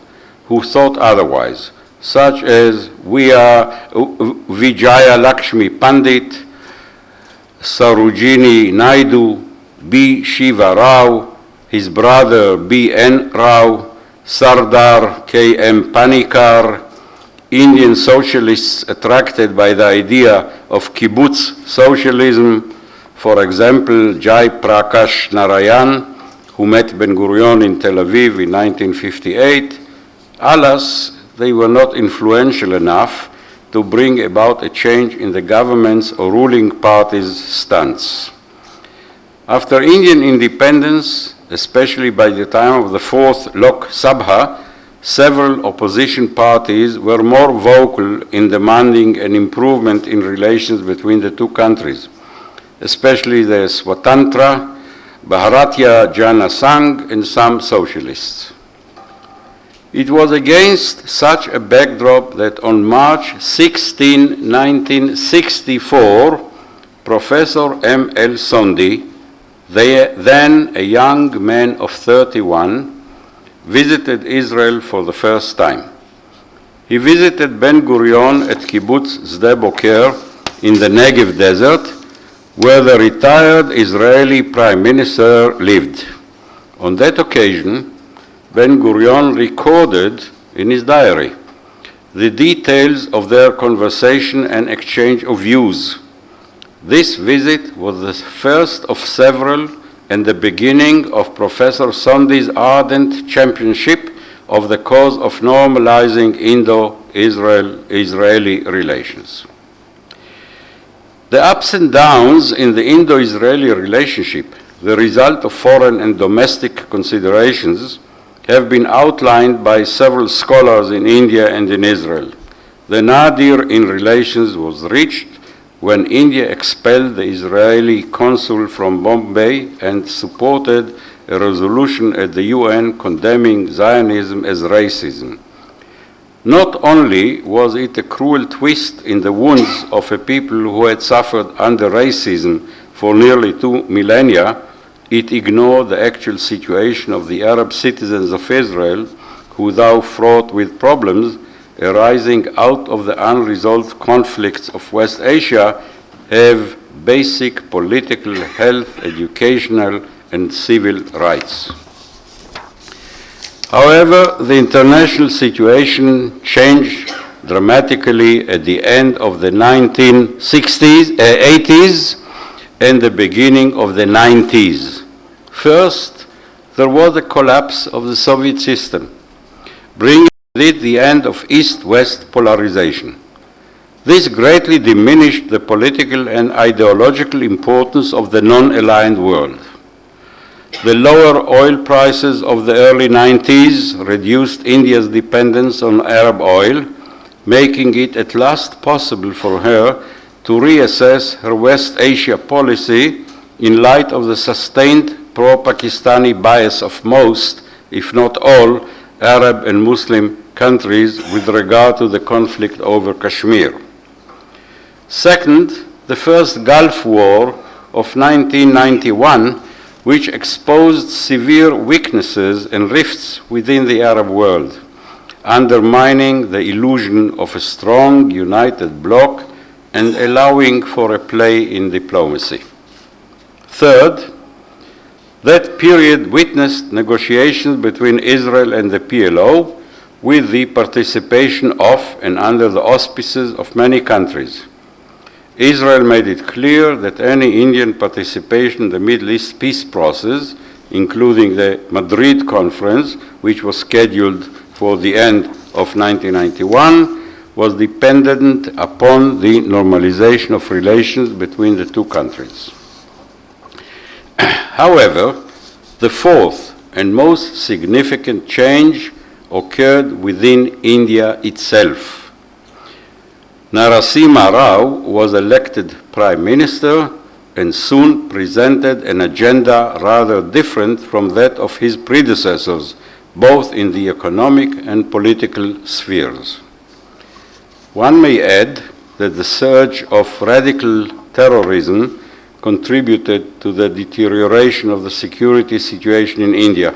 who thought otherwise, such as Vijaya Lakshmi Pandit, Sarojini Naidu, B. Shiva Rao, his brother B. N. Rao, Sardar K. M. Panikar, Indian socialists attracted by the idea of kibbutz socialism, for example, Jai Prakash Narayan, who met Ben-Gurion in Tel Aviv in 1958. Alas, they were not influential enough to bring about a change in the government's or ruling party's stance. After Indian independence, especially by the time of the fourth Lok Sabha, several opposition parties were more vocal in demanding an improvement in relations between the two countries, especially the Swatantra, Bharatya Jana Sangh, and some socialists. It was against such a backdrop that on March 16, 1964, Professor M.L. Sondhi, then a young man of 31, visited Israel for the first time. He visited Ben-Gurion at Kibbutz Sde Boker in the Negev desert, where the retired Israeli Prime Minister lived. On that occasion, Ben-Gurion recorded in his diary the details of their conversation and exchange of views. This visit was the first of several and the beginning of Professor Sondhi's ardent championship of the cause of normalizing Indo-Israeli relations. The ups and downs in the Indo-Israeli relationship, the result of foreign and domestic considerations, have been outlined by several scholars in India and in Israel. The nadir in relations was reached when India expelled the Israeli consul from Bombay and supported a resolution at the UN condemning Zionism as racism. Not only was it a cruel twist in the wounds of a people who had suffered under racism for nearly 2 millennia, it ignored the actual situation of the Arab citizens of Israel, who though fraught with problems arising out of the unresolved conflicts of West Asia, have basic political, health, educational, and civil rights. However, the international situation changed dramatically at the end of the 80s and the beginning of the 90s. First, there was the collapse of the Soviet system, bringing with it the end of East-West polarization. This greatly diminished the political and ideological importance of the non-aligned world. The lower oil prices of the early 90s reduced India's dependence on Arab oil, making it at last possible for her to reassess her West Asia policy in light of the sustained pro-Pakistani bias of most, if not all, Arab and Muslim countries with regard to the conflict over Kashmir. Second, the first Gulf War of 1991, which exposed severe weaknesses and rifts within the Arab world, undermining the illusion of a strong, united bloc and allowing for a play in diplomacy. Third, that period witnessed negotiations between Israel and the PLO with the participation of and under the auspices of many countries. Israel made it clear that any Indian participation in the Middle East peace process, including the Madrid conference, which was scheduled for the end of 1991, was dependent upon the normalization of relations between the two countries. However, the fourth and most significant change occurred within India itself. Narasimha Rao was elected Prime Minister and soon presented an agenda rather different from that of his predecessors, both in the economic and political spheres. One may add that the surge of radical terrorism contributed to the deterioration of the security situation in India.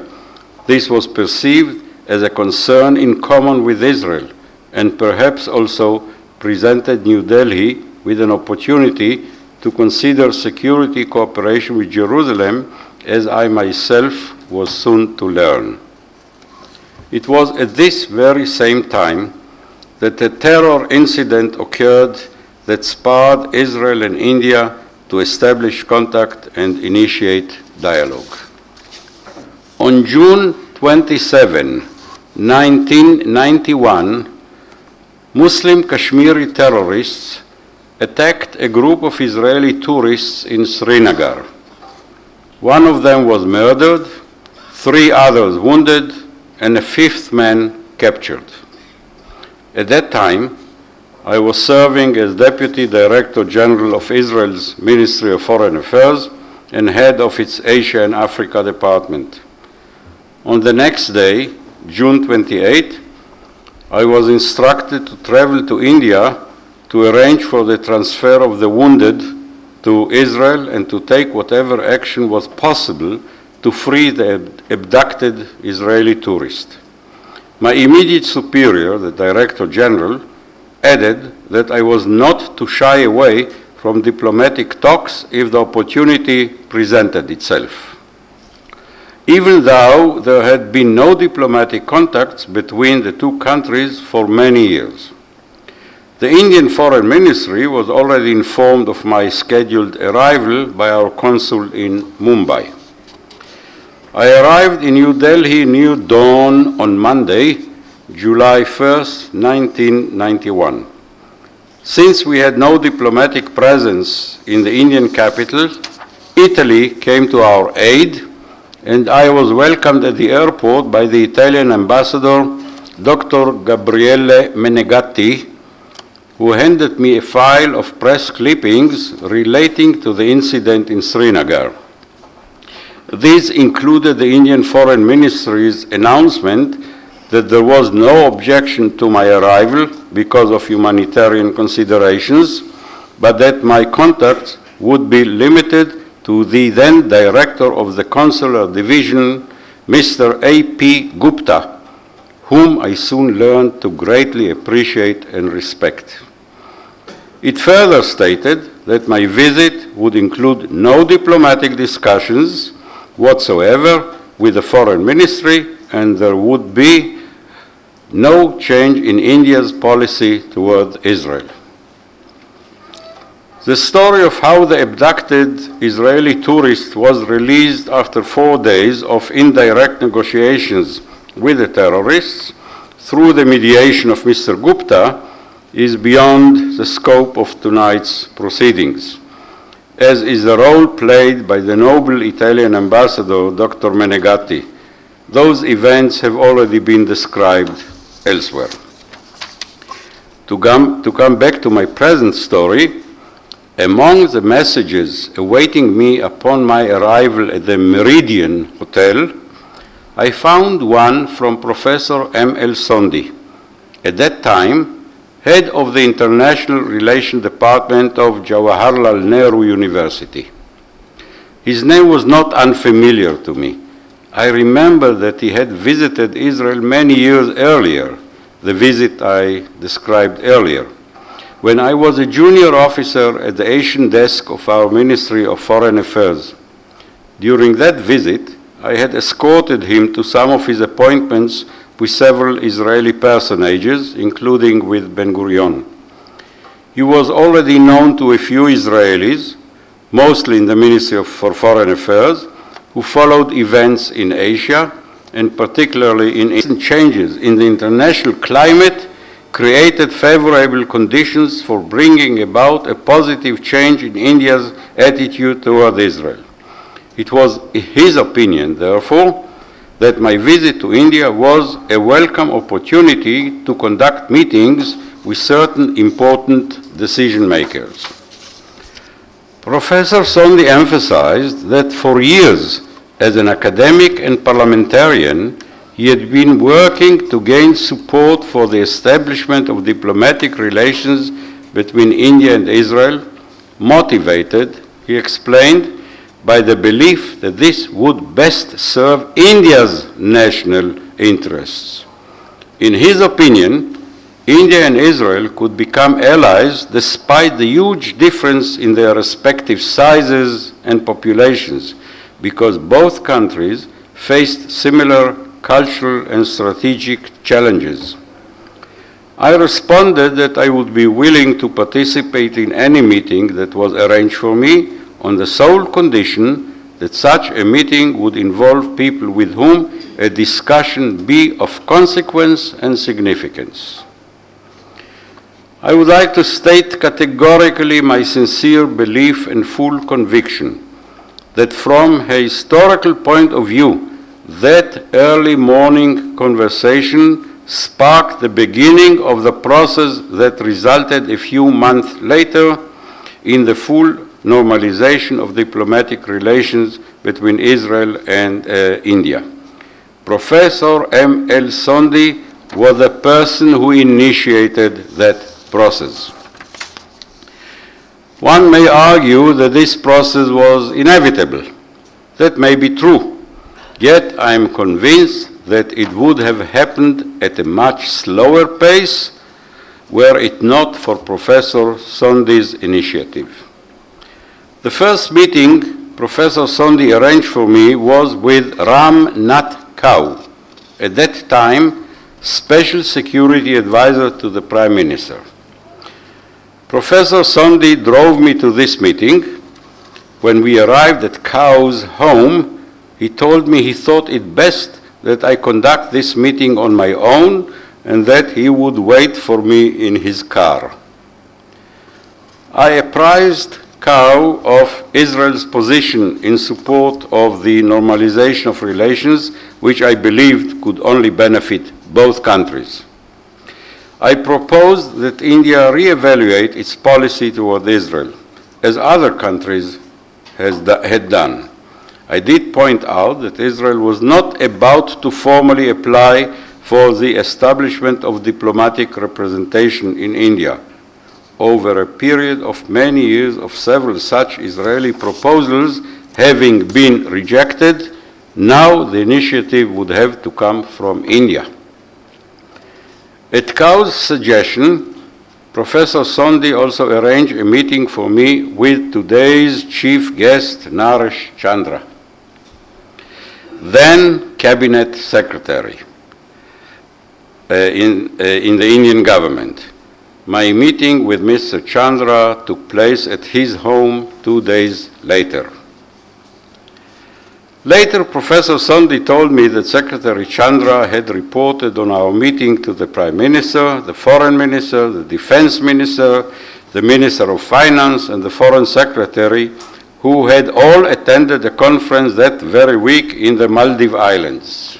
This was perceived as a concern in common with Israel, and perhaps also presented New Delhi with an opportunity to consider security cooperation with Jerusalem, as I myself was soon to learn. It was at this very same time that a terror incident occurred that spurred Israel and India to establish contact and initiate dialogue. On June 27, 1991, Muslim Kashmiri terrorists attacked a group of Israeli tourists in Srinagar. One of them was murdered, 3 others wounded, and a 5th man captured. At that time, I was serving as Deputy Director General of Israel's Ministry of Foreign Affairs and head of its Asia and Africa department. On the next day, June 28, I was instructed to travel to India to arrange for the transfer of the wounded to Israel and to take whatever action was possible to free the abducted Israeli tourist. My immediate superior, the Director General, added that I was not to shy away from diplomatic talks if the opportunity presented itself. Even though there had been no diplomatic contacts between the two countries for many years. The Indian Foreign Ministry was already informed of my scheduled arrival by our consul in Mumbai. I arrived in New Delhi near dawn on Monday, July 1st, 1991. Since we had no diplomatic presence in the Indian capital, Italy came to our aid, and I was welcomed at the airport by the Italian ambassador, Dr. Gabriele Menegatti, who handed me a file of press clippings relating to the incident in Srinagar. These included the Indian Foreign Ministry's announcement that there was no objection to my arrival because of humanitarian considerations, but that my contacts would be limited to the then director of the consular division, Mr. A.P. Gupta, whom I soon learned to greatly appreciate and respect. It further stated that my visit would include no diplomatic discussions whatsoever with the foreign ministry, and there would be no change in India's policy toward Israel. The story of how the abducted Israeli tourist was released after 4 days of indirect negotiations with the terrorists through the mediation of Mr. Gupta is beyond the scope of tonight's proceedings, as is the role played by the noble Italian ambassador, Dr. Menegatti. Those events have already been described elsewhere. To come back to my present story, among the messages awaiting me upon my arrival at the Meridian Hotel, I found one from Professor M.L. Sondhi, at that time head of the International Relations Department of Jawaharlal Nehru University. His name was not unfamiliar to me. I remember that he had visited Israel many years earlier, the visit I described earlier, when I was a junior officer at the Asian desk of our Ministry of Foreign Affairs. During that visit, I had escorted him to some of his appointments with several Israeli personages, including with Ben-Gurion. He was already known to a few Israelis, mostly in the Ministry for Foreign Affairs, who followed events in Asia, and particularly in recent changes in the international climate created favorable conditions for bringing about a positive change in India's attitude toward Israel. It was his opinion, therefore, that my visit to India was a welcome opportunity to conduct meetings with certain important decision makers. Professor Sondhi emphasized that for years, as an academic and parliamentarian, he had been working to gain support for the establishment of diplomatic relations between India and Israel, motivated, he explained, by the belief that this would best serve India's national interests. In his opinion, India and Israel could become allies despite the huge difference in their respective sizes and populations, because both countries faced similar cultural and strategic challenges. I responded that I would be willing to participate in any meeting that was arranged for me on the sole condition that such a meeting would involve people with whom a discussion be of consequence and significance. I would like to state categorically my sincere belief and full conviction that from a historical point of view, that early morning conversation sparked the beginning of the process that resulted a few months later in the full normalization of diplomatic relations between Israel and India. Professor M.L. Sondhi was the person who initiated that process. One may argue that this process was inevitable. That may be true. Yet I am convinced that it would have happened at a much slower pace were it not for Professor Sondhi's initiative. The first meeting Professor Sondhi arranged for me was with Ram Nath Kaur, at that time Special Security Advisor to the Prime Minister. Professor Sondhi drove me to this meeting. When we arrived at Kaur's home, he told me he thought it best that I conduct this meeting on my own and that he would wait for me in his car. I apprised Kaur of Israel's position in support of the normalization of relations, which I believed could only benefit both countries. I proposed that India reevaluate its policy toward Israel, as other countries had done. I did point out that Israel was not about to formally apply for the establishment of diplomatic representation in India. Over a period of many years of several such Israeli proposals having been rejected, now the initiative would have to come from India. At Kaur's suggestion, Professor Sondhi also arranged a meeting for me with today's chief guest, Naresh Chandra, then Cabinet Secretary in the Indian government. My meeting with Mr. Chandra took place at his home 2 days later. Later, Professor Sondhi told me that Secretary Chandra had reported on our meeting to the Prime Minister, the Foreign Minister, the Defense Minister, the Minister of Finance, and the Foreign Secretary, who had all attended a conference that very week in the Maldives Islands.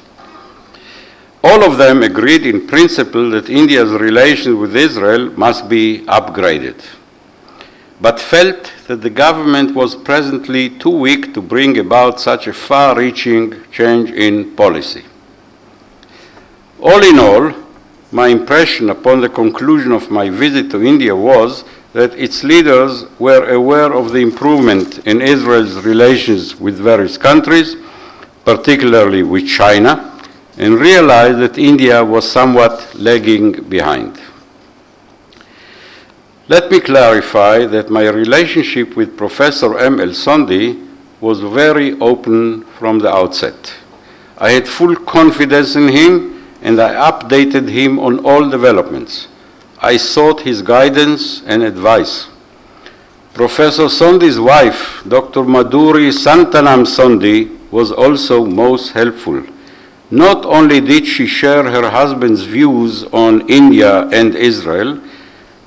All of them agreed in principle that India's relations with Israel must be upgraded, but felt that the government was presently too weak to bring about such a far-reaching change in policy. All in all, my impression upon the conclusion of my visit to India was that its leaders were aware of the improvement in Israel's relations with various countries, particularly with China, and realized that India was somewhat lagging behind. Let me clarify that my relationship with Professor M.L. Sondhi was very open from the outset. I had full confidence in him, and I updated him on all developments. I sought his guidance and advice. Professor Sondhi's wife, Dr. Madhuri Santanam Sondhi, was also most helpful. Not only did she share her husband's views on India and Israel,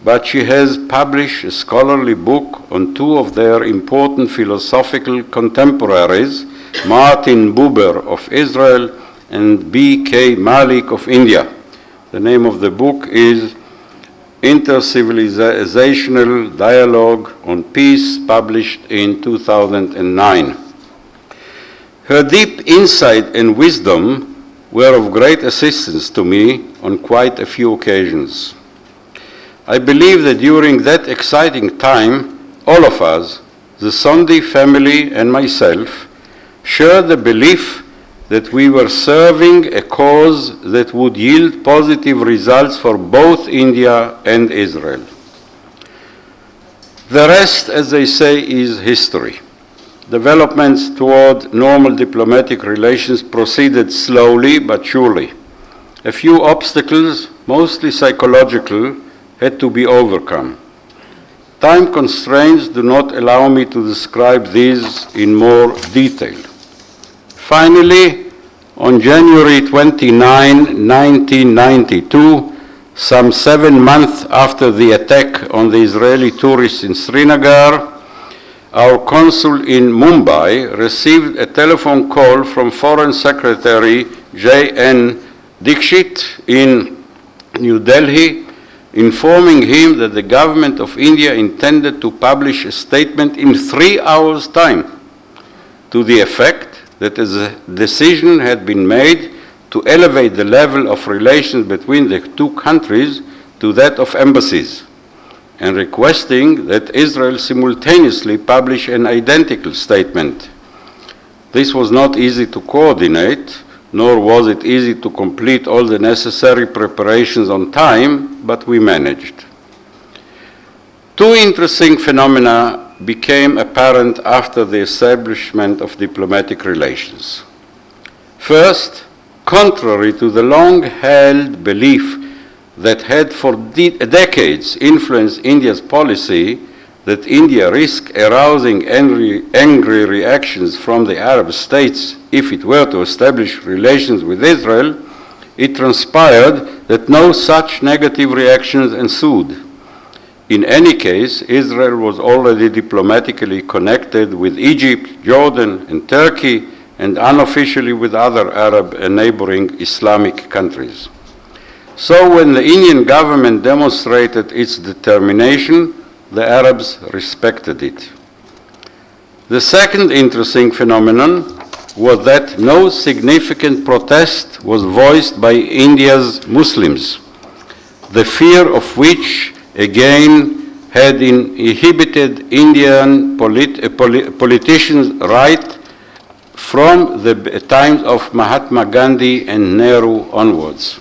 but she has published a scholarly book on two of their important philosophical contemporaries, Martin Buber of Israel and B.K. Malik of India. The name of the book is Intercivilizational Dialogue on Peace, published in 2009. Her deep insight and wisdom were of great assistance to me on quite a few occasions. I believe that during that exciting time, all of us, the Sondhi family and myself, shared the belief that we were serving a cause that would yield positive results for both India and Israel. The rest, as they say, is history. Developments toward normal diplomatic relations proceeded slowly but surely. A few obstacles, mostly psychological, had to be overcome. Time constraints do not allow me to describe these in more detail. Finally, on January 29, 1992, some 7 months after the attack on the Israeli tourists in Srinagar, our consul in Mumbai received a telephone call from Foreign Secretary J.N. Dixit in New Delhi, informing him that the government of India intended to publish a statement in 3 hours' time, to the effect that a decision had been made to elevate the level of relations between the two countries to that of embassies, and requesting that Israel simultaneously publish an identical statement. This was not easy to coordinate, nor was it easy to complete all the necessary preparations on time, but we managed. Two interesting phenomena became apparent after the establishment of diplomatic relations. First, contrary to the long-held belief that had for decades influenced India's policy, that India risked arousing angry reactions from the Arab states if it were to establish relations with Israel, it transpired that no such negative reactions ensued. In any case, Israel was already diplomatically connected with Egypt, Jordan, and Turkey, and unofficially with other Arab and neighboring Islamic countries. So when the Indian government demonstrated its determination, the Arabs respected it. The second interesting phenomenon was that no significant protest was voiced by India's Muslims, the fear of which again had inhibited Indian politicians right from the times of Mahatma Gandhi and Nehru onwards.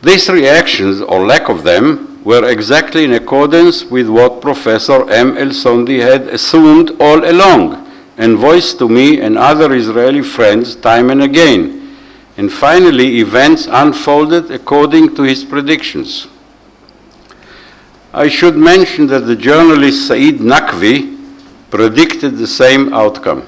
These reactions, or lack of them, were exactly in accordance with what Professor M.L. Sondhi had assumed all along and voiced to me and other Israeli friends time and again. And finally, events unfolded according to his predictions. I should mention that the journalist Saeed Naqvi predicted the same outcome.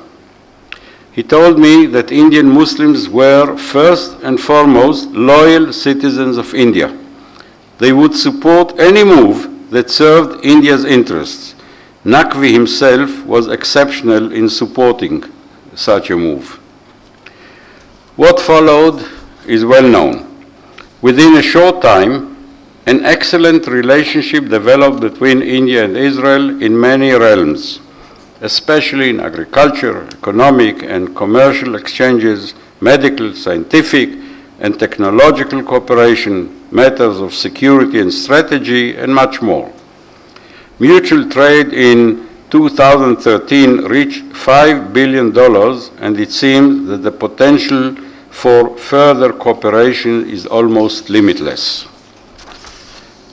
He told me that Indian Muslims were first and foremost loyal citizens of India. They would support any move that served India's interests. Naqvi himself was exceptional in supporting such a move. What followed is well known. Within a short time, an excellent relationship developed between India and Israel in many realms, especially in agriculture, economic and commercial exchanges, medical, scientific and technological cooperation, matters of security and strategy, and much more. Mutual trade in 2013 reached $5 billion, and it seems that the potential for further cooperation is almost limitless.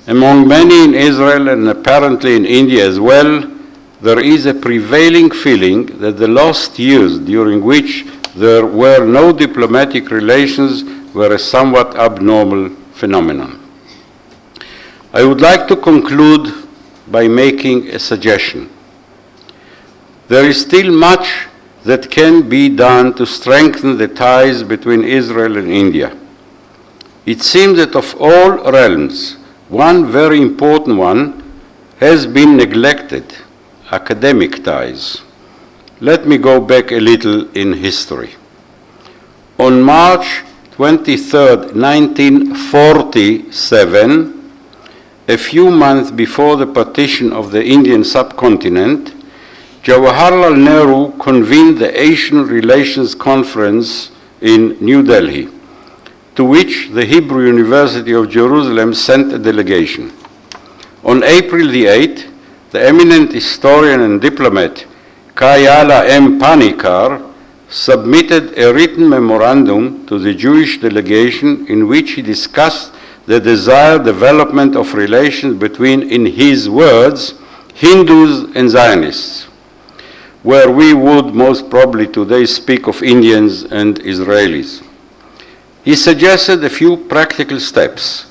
Among many in Israel and apparently in India as well, there is a prevailing feeling that the lost years during which there were no diplomatic relations were a somewhat abnormal phenomenon. I would like to conclude by making a suggestion. There is still much that can be done to strengthen the ties between Israel and India. It seems that of all realms, one very important one has been neglected: academic ties. Let me go back a little in history. On March 23, 1947, a few months before the partition of the Indian subcontinent, Jawaharlal Nehru convened the Asian Relations Conference in New Delhi, to which the Hebrew University of Jerusalem sent a delegation. On April the 8th, the eminent historian and diplomat Kayala M. Panikar submitted a written memorandum to the Jewish delegation in which he discussed the desired development of relations between, in his words, Hindus and Zionists, where we would most probably today speak of Indians and Israelis. He suggested a few practical steps,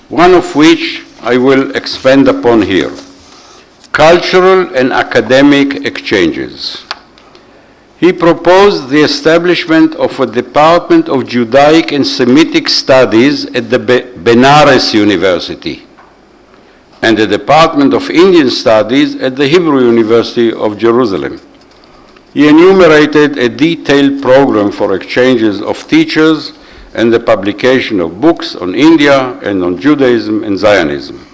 one of which I will expand upon here: cultural and academic exchanges. He proposed the establishment of a Department of Judaic and Semitic Studies at the Benares University and a Department of Indian Studies at the Hebrew University of Jerusalem. He enumerated a detailed program for exchanges of teachers and the publication of books on India and on Judaism and Zionism.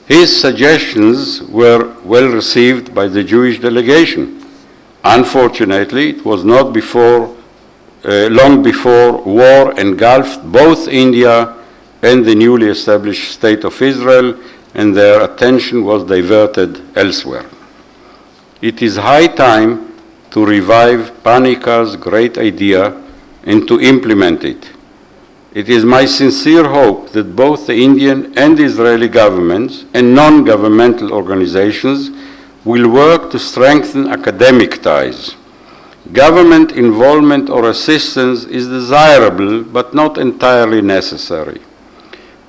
His suggestions were well received by the Jewish delegation. Unfortunately, it was not long before war engulfed both India and the newly established State of Israel, and their attention was diverted elsewhere. It is high time to revive Panikar's great idea and to implement it. It is my sincere hope that both the Indian and Israeli governments and non-governmental organizations will work to strengthen academic ties. Government involvement or assistance is desirable but not entirely necessary.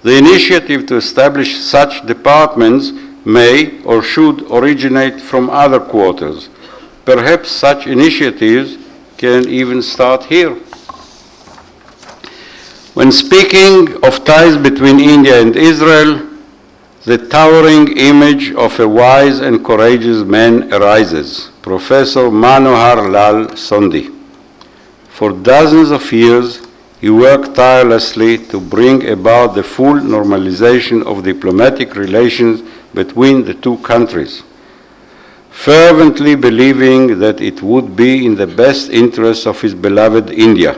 The initiative to establish such departments may or should originate from other quarters. Perhaps such initiatives can even start here. When speaking of ties between India and Israel, the towering image of a wise and courageous man arises, Professor Manohar Lal Sondhi. For dozens of years, he worked tirelessly to bring about the full normalization of diplomatic relations between the two countries, fervently believing that it would be in the best interests of his beloved India.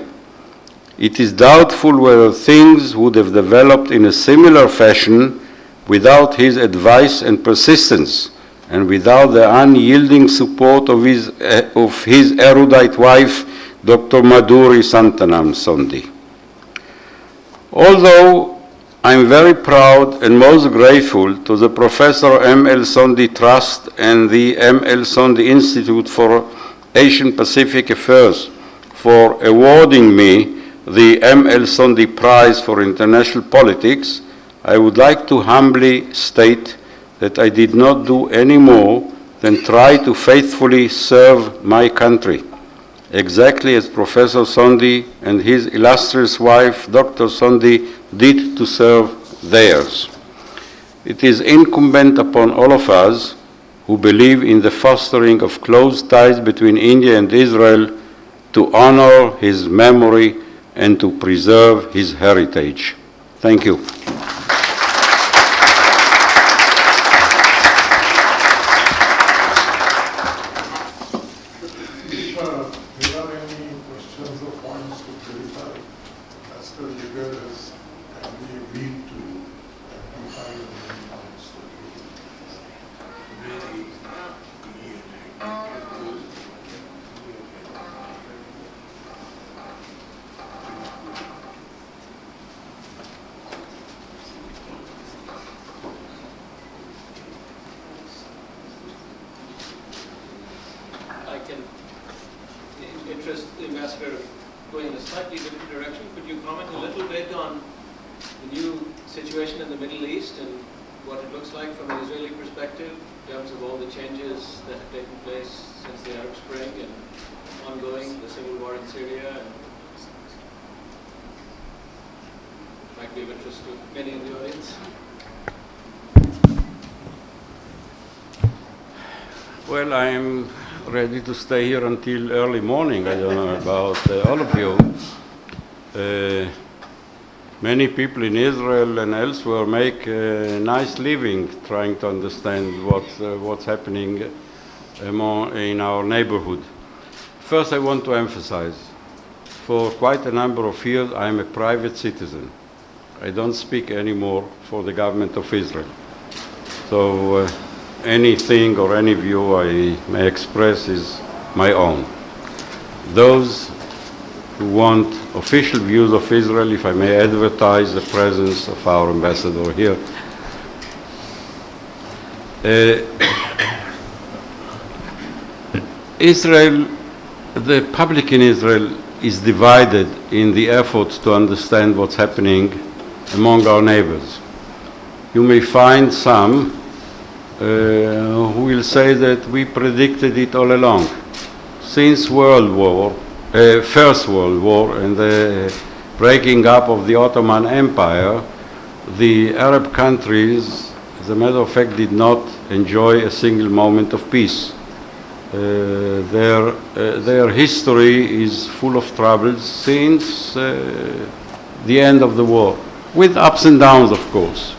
It is doubtful whether things would have developed in a similar fashion without his advice and persistence, and without the unyielding support of his erudite wife, Dr. Madhuri Santanam Sondhi. Although I'm very proud and most grateful to the Professor M.L. Sondhi Trust and the M.L. Sondhi Institute for Asian Pacific Affairs for awarding me the M.L. Sondhi Prize for International Politics. I would like to humbly state that I did not do any more than try to faithfully serve my country, exactly as Professor Sondhi and his illustrious wife, Dr. Sondhi, did to serve theirs. It is incumbent upon all of us who believe in the fostering of close ties between India and Israel to honor his memory and to preserve his heritage. Thank you. If there are any questions or points to clarify, as per Yegar has kindly agreed to amplify the points that I can interest the ambassador going in a slightly different direction. Could you comment a little bit on the new situation in the Middle East and what it looks like from an Israeli perspective in terms of all the changes that have taken place since the Arab Spring and ongoing, the civil war in Syria, and might be of interest to many in the audience? Well, I'm ready to stay here until early morning. I don't know about all of you. Many people in Israel and elsewhere make a nice living trying to understand what's happening in our neighborhood. First, I want to emphasize, for quite a number of years, I'm a private citizen. I don't speak anymore for the government of Israel. So anything or any view I may express is my own. Those who want official views of Israel, if I may advertise the presence of our ambassador here. Israel, the public in Israel is divided in the effort to understand what's happening among our neighbors. You may find some who will say that we predicted it all along. Since First World War and the breaking up of the Ottoman Empire, the Arab countries, as a matter of fact, did not enjoy a single moment of peace. Their history is full of troubles since the end of the war, with ups and downs, of course.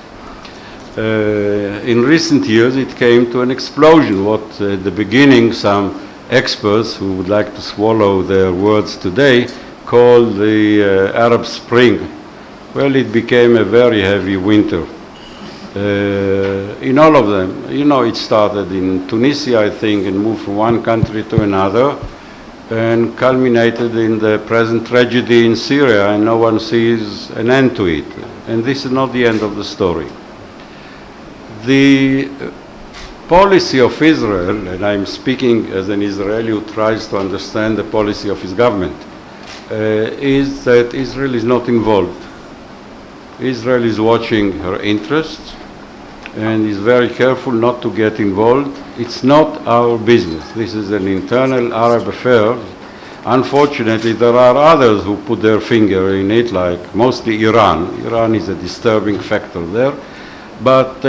In recent years, it came to an explosion, what at the beginning some experts who would like to swallow their words today call the Arab Spring. Well, it became a very heavy winter. In all of them, you know, it started in Tunisia, I think, and moved from one country to another, and culminated in the present tragedy in Syria, and no one sees an end to it. And this is not the end of the story. The policy of Israel, and I'm speaking as an Israeli who tries to understand the policy of his government, is that Israel is not involved. Israel is watching her interests and is very careful not to get involved. It's not our business. This is an internal Arab affair. Unfortunately, there are others who put their finger in it, like mostly Iran. Iran is a disturbing factor there. But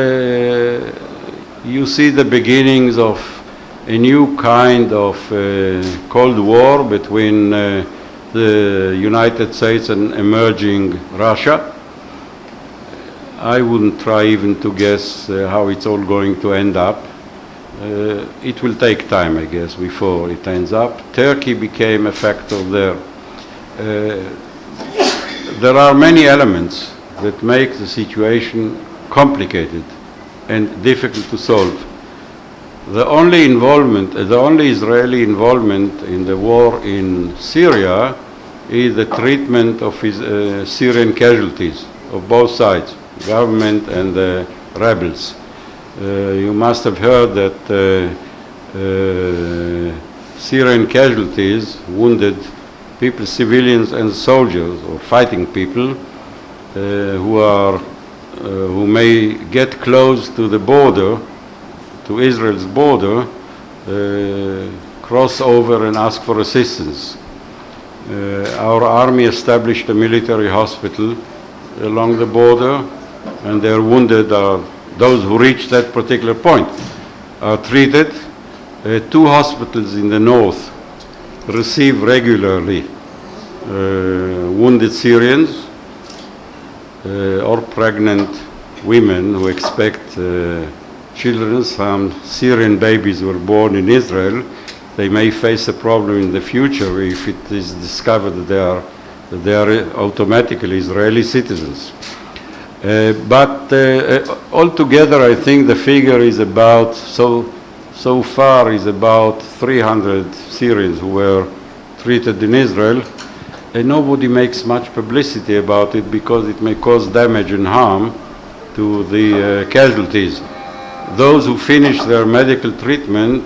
you see the beginnings of a new kind of Cold War between the United States and emerging Russia. I wouldn't try even to guess how it's all going to end up. It will take time, I guess, before it ends up. Turkey became a factor there. There are many elements that make the situation complicated and difficult to solve. The only Israeli involvement in the war in Syria is the treatment of Syrian casualties of both sides. government and the rebels. You must have heard that Syrian casualties, wounded people, civilians and soldiers, or fighting people, who may get close to the border, to Israel's border, cross over and ask for assistance. Our army established a military hospital along the border, and their wounded are those who reach that particular point are treated. 2 hospitals in the north receive regularly wounded Syrians or pregnant women who expect children. Some Syrian babies were born in Israel. They may face a problem in the future if it is discovered that they are automatically Israeli citizens. But altogether, I think the figure is about, so far is about 300 Syrians who were treated in Israel, and nobody makes much publicity about it because it may cause damage and harm to the casualties. Those who finish their medical treatment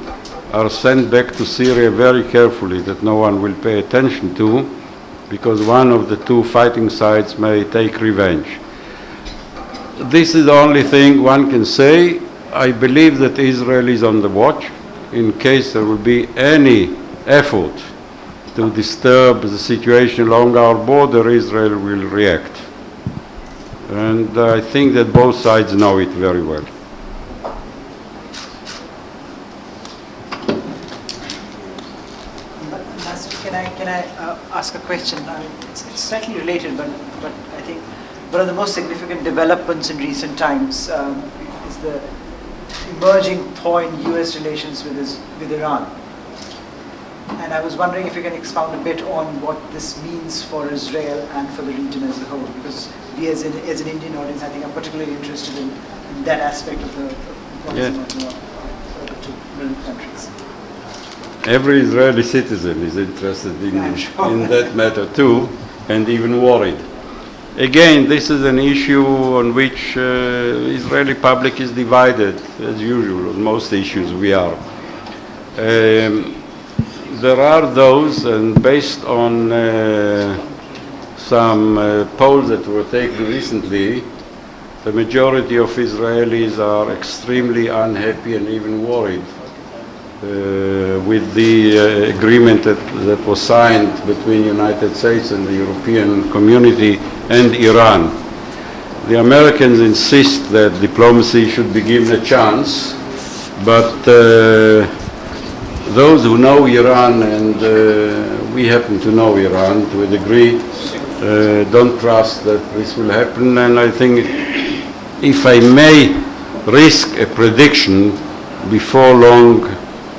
are sent back to Syria very carefully, that no one will pay attention to, because one of the 2 fighting sides may take revenge. This is the only thing one can say. I believe that Israel is on the watch. In case there will be any effort to disturb the situation along our border, Israel will react. And I think that both sides know it very well. Can I ask a question? It's slightly related, but I think one of the most significant developments in recent times is the emerging thaw in U.S. relations with Iran. And I was wondering if you can expound a bit on what this means for Israel and for the region as a whole, because we as an Indian audience, I think, are particularly interested in that aspect of the policy of the 2 main countries. Every Israeli citizen is interested in that matter too, and even worried. Again, this is an issue on which Israeli public is divided, as usual, on most issues we are. There are those, and based on some polls that were taken recently, the majority of Israelis are extremely unhappy and even worried with the agreement that was signed between the United States and the European community and Iran. The Americans insist that diplomacy should be given a chance, but those who know Iran, and we happen to know Iran to a degree, don't trust that this will happen. And I think, if I may risk a prediction, before long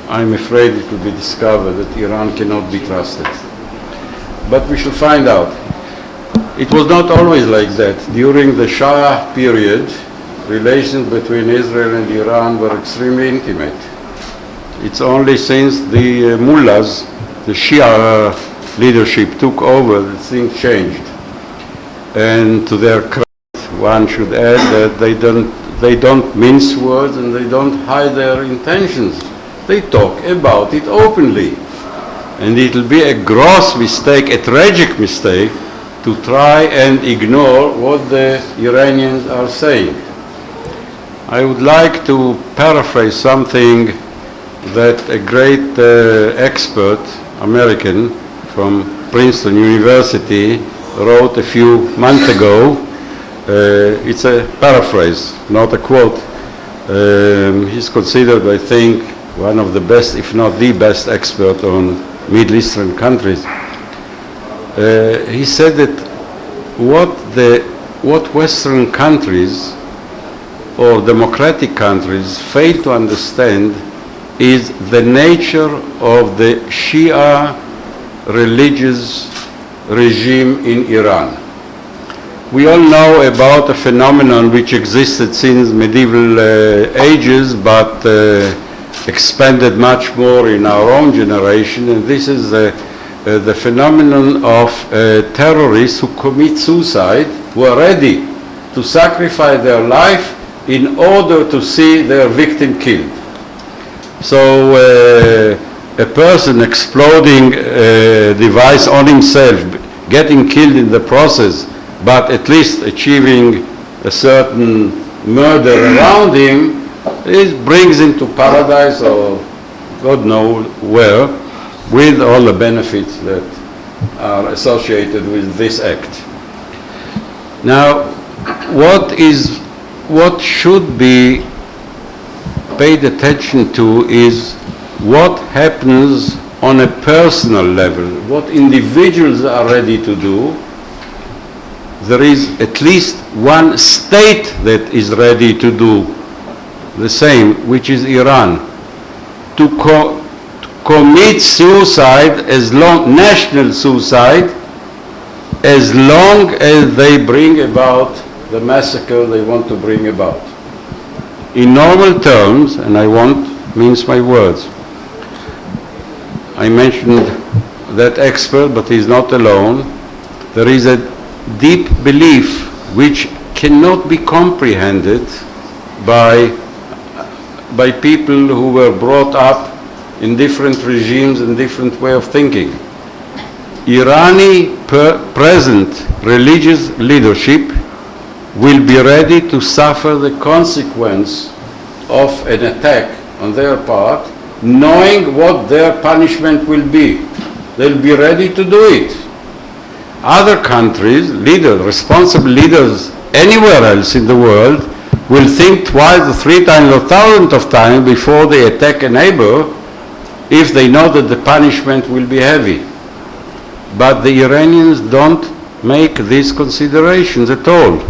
I'm afraid it will be discovered that Iran cannot be trusted. But we shall find out. It was not always like that. During the Shah period, relations between Israel and Iran were extremely intimate. It's only since the mullahs, the Shia leadership took over that things changed. And to their credit, one should add that they don't mince words and they don't hide their intentions. They talk about it openly. And it will be a gross mistake, a tragic mistake, to try and ignore what the Iranians are saying. I would like to paraphrase something that a great expert, American, from Princeton University, wrote a few months ago. It's a paraphrase, not a quote. He's considered, I think, one of the best, if not the best expert on Middle Eastern countries. He said that what Western countries or democratic countries fail to understand is the nature of the Shia religious regime in Iran. We all know about a phenomenon which existed since medieval ages, but expanded much more in our own generation, and this is the phenomenon of terrorists who commit suicide, who are ready to sacrifice their life in order to see their victim killed. So a person exploding a device on himself, getting killed in the process, but at least achieving a certain murder around him, it brings him to paradise or God knows where, with all the benefits that are associated with this act. Now, what should be paid attention to is what happens on a personal level, what individuals are ready to do. There is at least one state that is ready to do the same, which is Iran, to commit suicide, national suicide, as long as they bring about the massacre they want to bring about. In normal terms, and I won't mince my words, I mentioned that expert, but he's not alone. There is a deep belief which cannot be comprehended by people who were brought up in different regimes and different way of thinking. Irani present religious leadership will be ready to suffer the consequence of an attack on their part, knowing what their punishment will be. They'll be ready to do it. Other countries, leaders, responsible leaders anywhere else in the world will think twice or three times or thousands of times before they attack a neighbor if they know that the punishment will be heavy. But the Iranians don't make these considerations at all.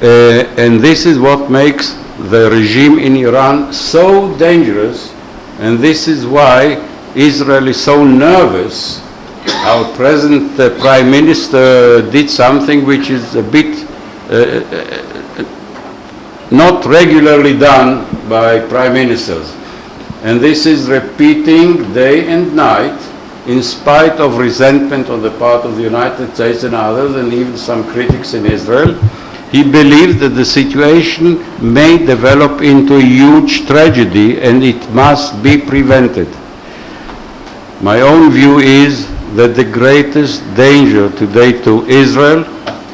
And this is what makes the regime in Iran so dangerous, and this is why Israel is so nervous. Our present Prime Minister did something which is a bit not regularly done by Prime Ministers. And this is repeating day and night, in spite of resentment on the part of the United States and others, and even some critics in Israel. He believes that the situation may develop into a huge tragedy and it must be prevented. My own view is that the greatest danger today to Israel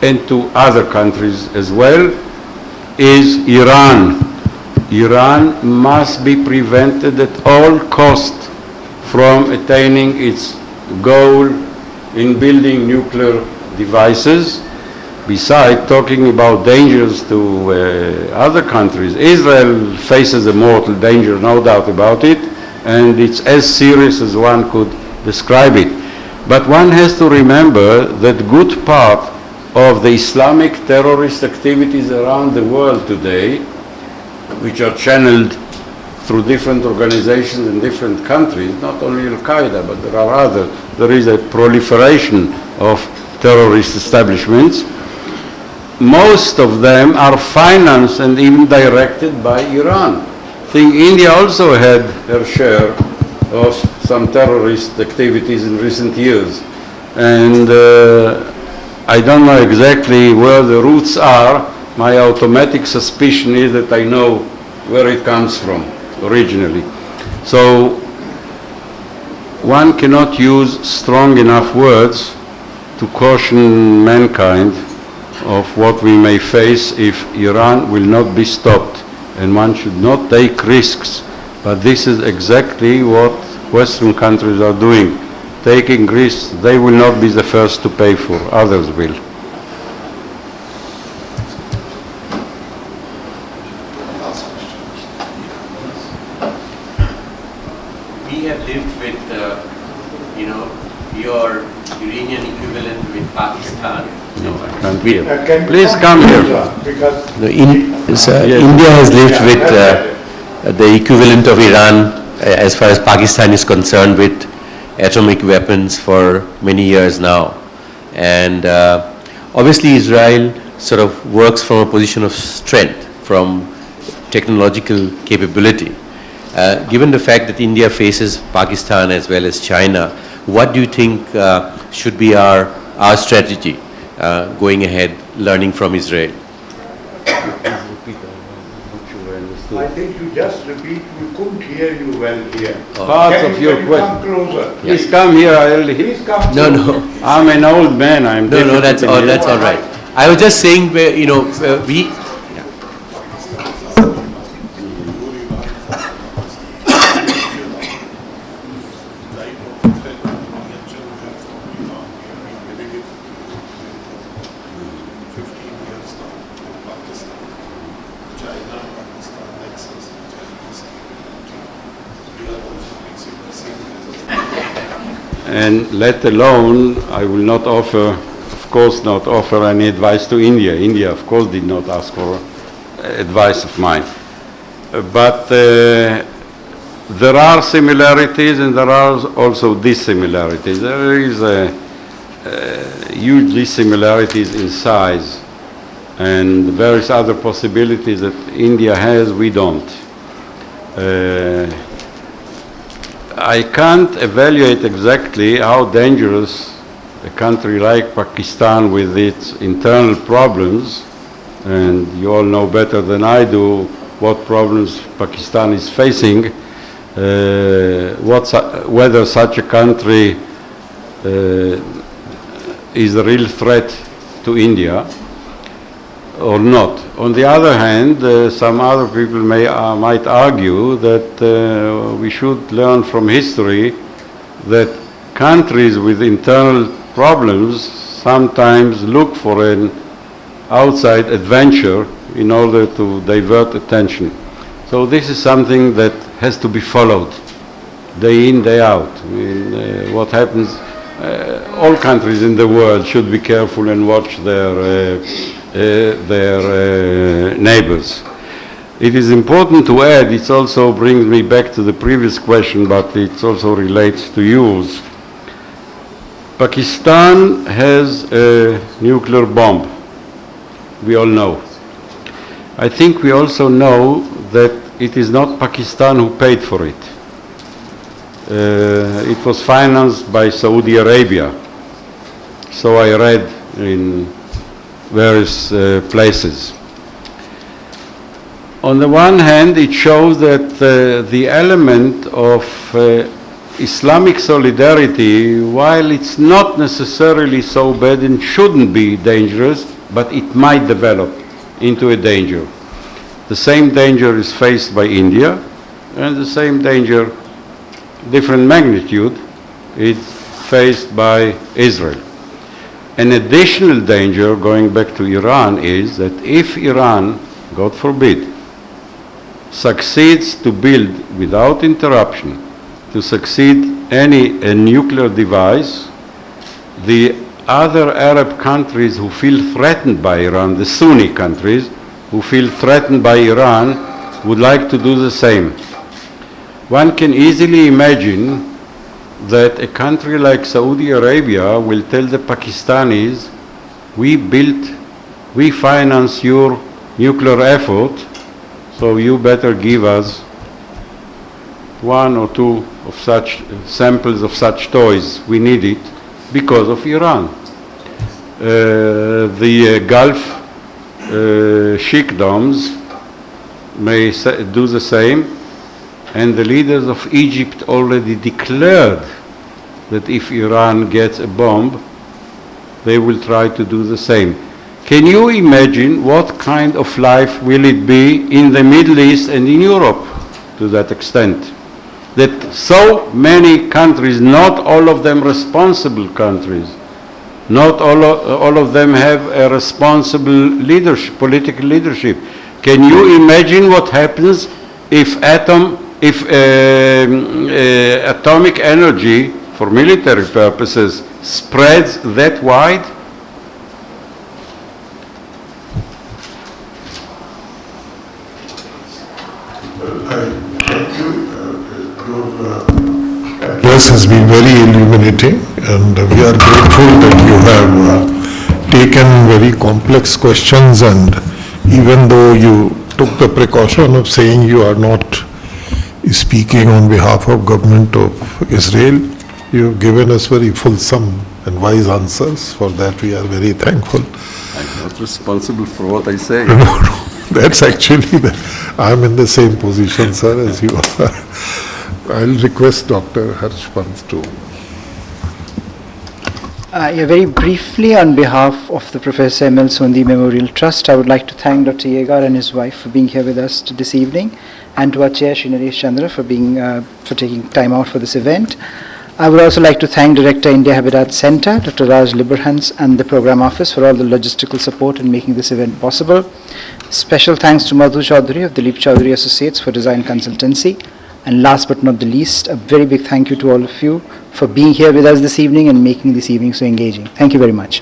and to other countries as well is Iran. Iran must be prevented at all costs from attaining its goal in building nuclear devices. Besides talking about dangers to other countries, Israel faces a mortal danger, no doubt about it, and it's as serious as one could describe it. But one has to remember that good part of the Islamic terrorist activities around the world today, which are channeled through different organizations in different countries, not only Al-Qaeda, but there are other, there is a proliferation of terrorist establishments. Most of them are financed and even directed by Iran. I think India also had her share of some terrorist activities in recent years. And I don't know exactly where the roots are. My automatic suspicion is that I know where it comes from originally. So one cannot use strong enough words to caution mankind of what we may face if Iran will not be stopped, and one should not take risks. But this is exactly what Western countries are doing, taking risks they will not be the first to pay for, others will. We have lived with, your Iranian equivalent with Pakistan. No, I can't hear. Please come here. India has lived with the equivalent of Iran as far as Pakistan is concerned with atomic weapons for many years now. And obviously Israel sort of works from a position of strength, from technological capability. Given the fact that India faces Pakistan as well as China, what do you think should be our strategy going ahead, learning from Israel? hear you well here. Parts Can of you your come question. closer? Please come here, Please come No, closer. no. I'm an old man, I'm No, difficult that's in all, hearing. that's all right. I was just saying, we, And let alone, I will not offer, of course not offer any advice to India. India, of course, did not ask for advice of mine. But there are similarities and there are also dissimilarities. There is huge dissimilarities in size and various other possibilities that India has, we don't. I can't evaluate exactly how dangerous a country like Pakistan with its internal problems, and you all know better than I do what problems Pakistan is facing, whether such a country is a real threat to India or not. On the other hand, some other people might argue that we should learn from history that countries with internal problems sometimes look for an outside adventure in order to divert attention. So this is something that has to be followed day in, day out. I mean, what happens, all countries in the world should be careful and watch their neighbors. It is important to add, it also brings me back to the previous question, but it also relates to yours. Pakistan has a nuclear bomb, we all know. I think we also know that it is not Pakistan who paid for it. It was financed by Saudi Arabia. So I read in various places. On the one hand, it shows that the element of Islamic solidarity, while it's not necessarily so bad and shouldn't be dangerous, but it might develop into a danger. The same danger is faced by India, and the same danger, different magnitude, is faced by Israel. An additional danger, going back to Iran, is that if Iran, God forbid, succeeds to build without interruption, to succeed a nuclear device, the other Arab countries who feel threatened by Iran, the Sunni countries who feel threatened by Iran, would like to do the same. One can easily imagine that a country like Saudi Arabia will tell the Pakistanis, we finance your nuclear effort, so you better give us one or two of such samples of such toys. We need it because of Iran. The Gulf sheikdoms may do the same. And the leaders of Egypt already declared that if Iran gets a bomb, they will try to do the same. Can you imagine what kind of life will it be in the Middle East and in Europe to that extent? That so many countries, not all of them responsible countries, not all of them have a responsible leadership, political leadership. Can you imagine what happens if atomic energy for military purposes spreads that wide? Thank you. Your address has been very illuminating, and we are grateful that you have taken very complex questions, and even though you took the precaution of saying you are not speaking on behalf of government of Israel, you have given us very fulsome and wise answers. For that we are very thankful. I'm not responsible for what I say. That's actually, I'm in the same position, sir, as you are. I'll request Dr. Harsh Pant to. Yeah, very briefly, on behalf of the Professor M.L. Sondhi Memorial Trust, I would like to thank Dr. Yegar and his wife for being here with us this evening, and to our chair, Shri Naresh Chandra, for taking time out for this event. I would also like to thank Director India Habitat Center, Dr. Raj Liberhans, and the Program Office for all the logistical support in making this event possible. Special thanks to Madhu Chaudhary of Dilip Chaudhary Associates for design consultancy. And last but not the least, a very big thank you to all of you for being here with us this evening and making this evening so engaging. Thank you very much.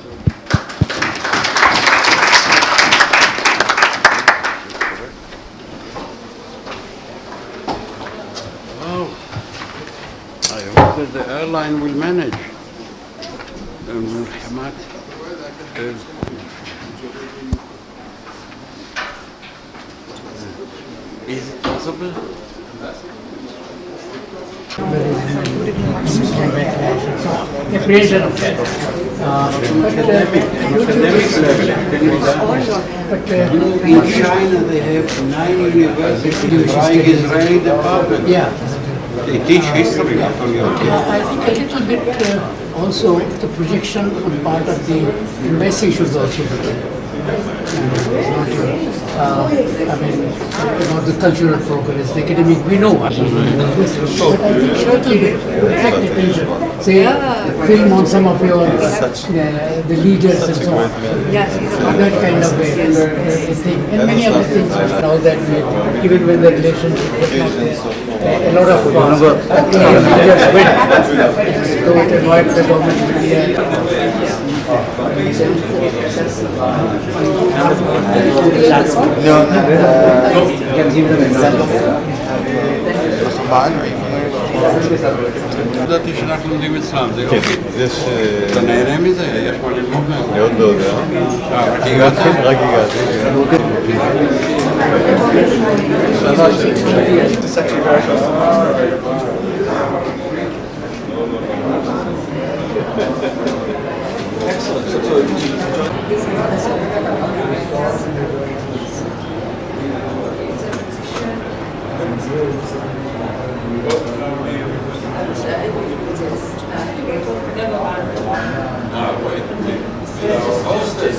I hope that the airline will manage. Is it possible? In China they have 9 universities like Israeli department. Yeah. They teach history. I think a little bit also the projection on part of the embassy should also be there. I mean, about the cultural progress, the academic, we know. But I think certainly attract attention. Say, film on some of your, the leaders and so on. Yes. That kind of a thing. And many other things, all that way, even when the relationship was not there. A lot of leaders went. Though it annoyed the government of India. שאנחנו לומדים אצלם, זה יופי. אתה נהנה מזה? יש מה ללמוד מהם? אני עוד לא יודע. רק הגעת? רק הגעתי. Hosted.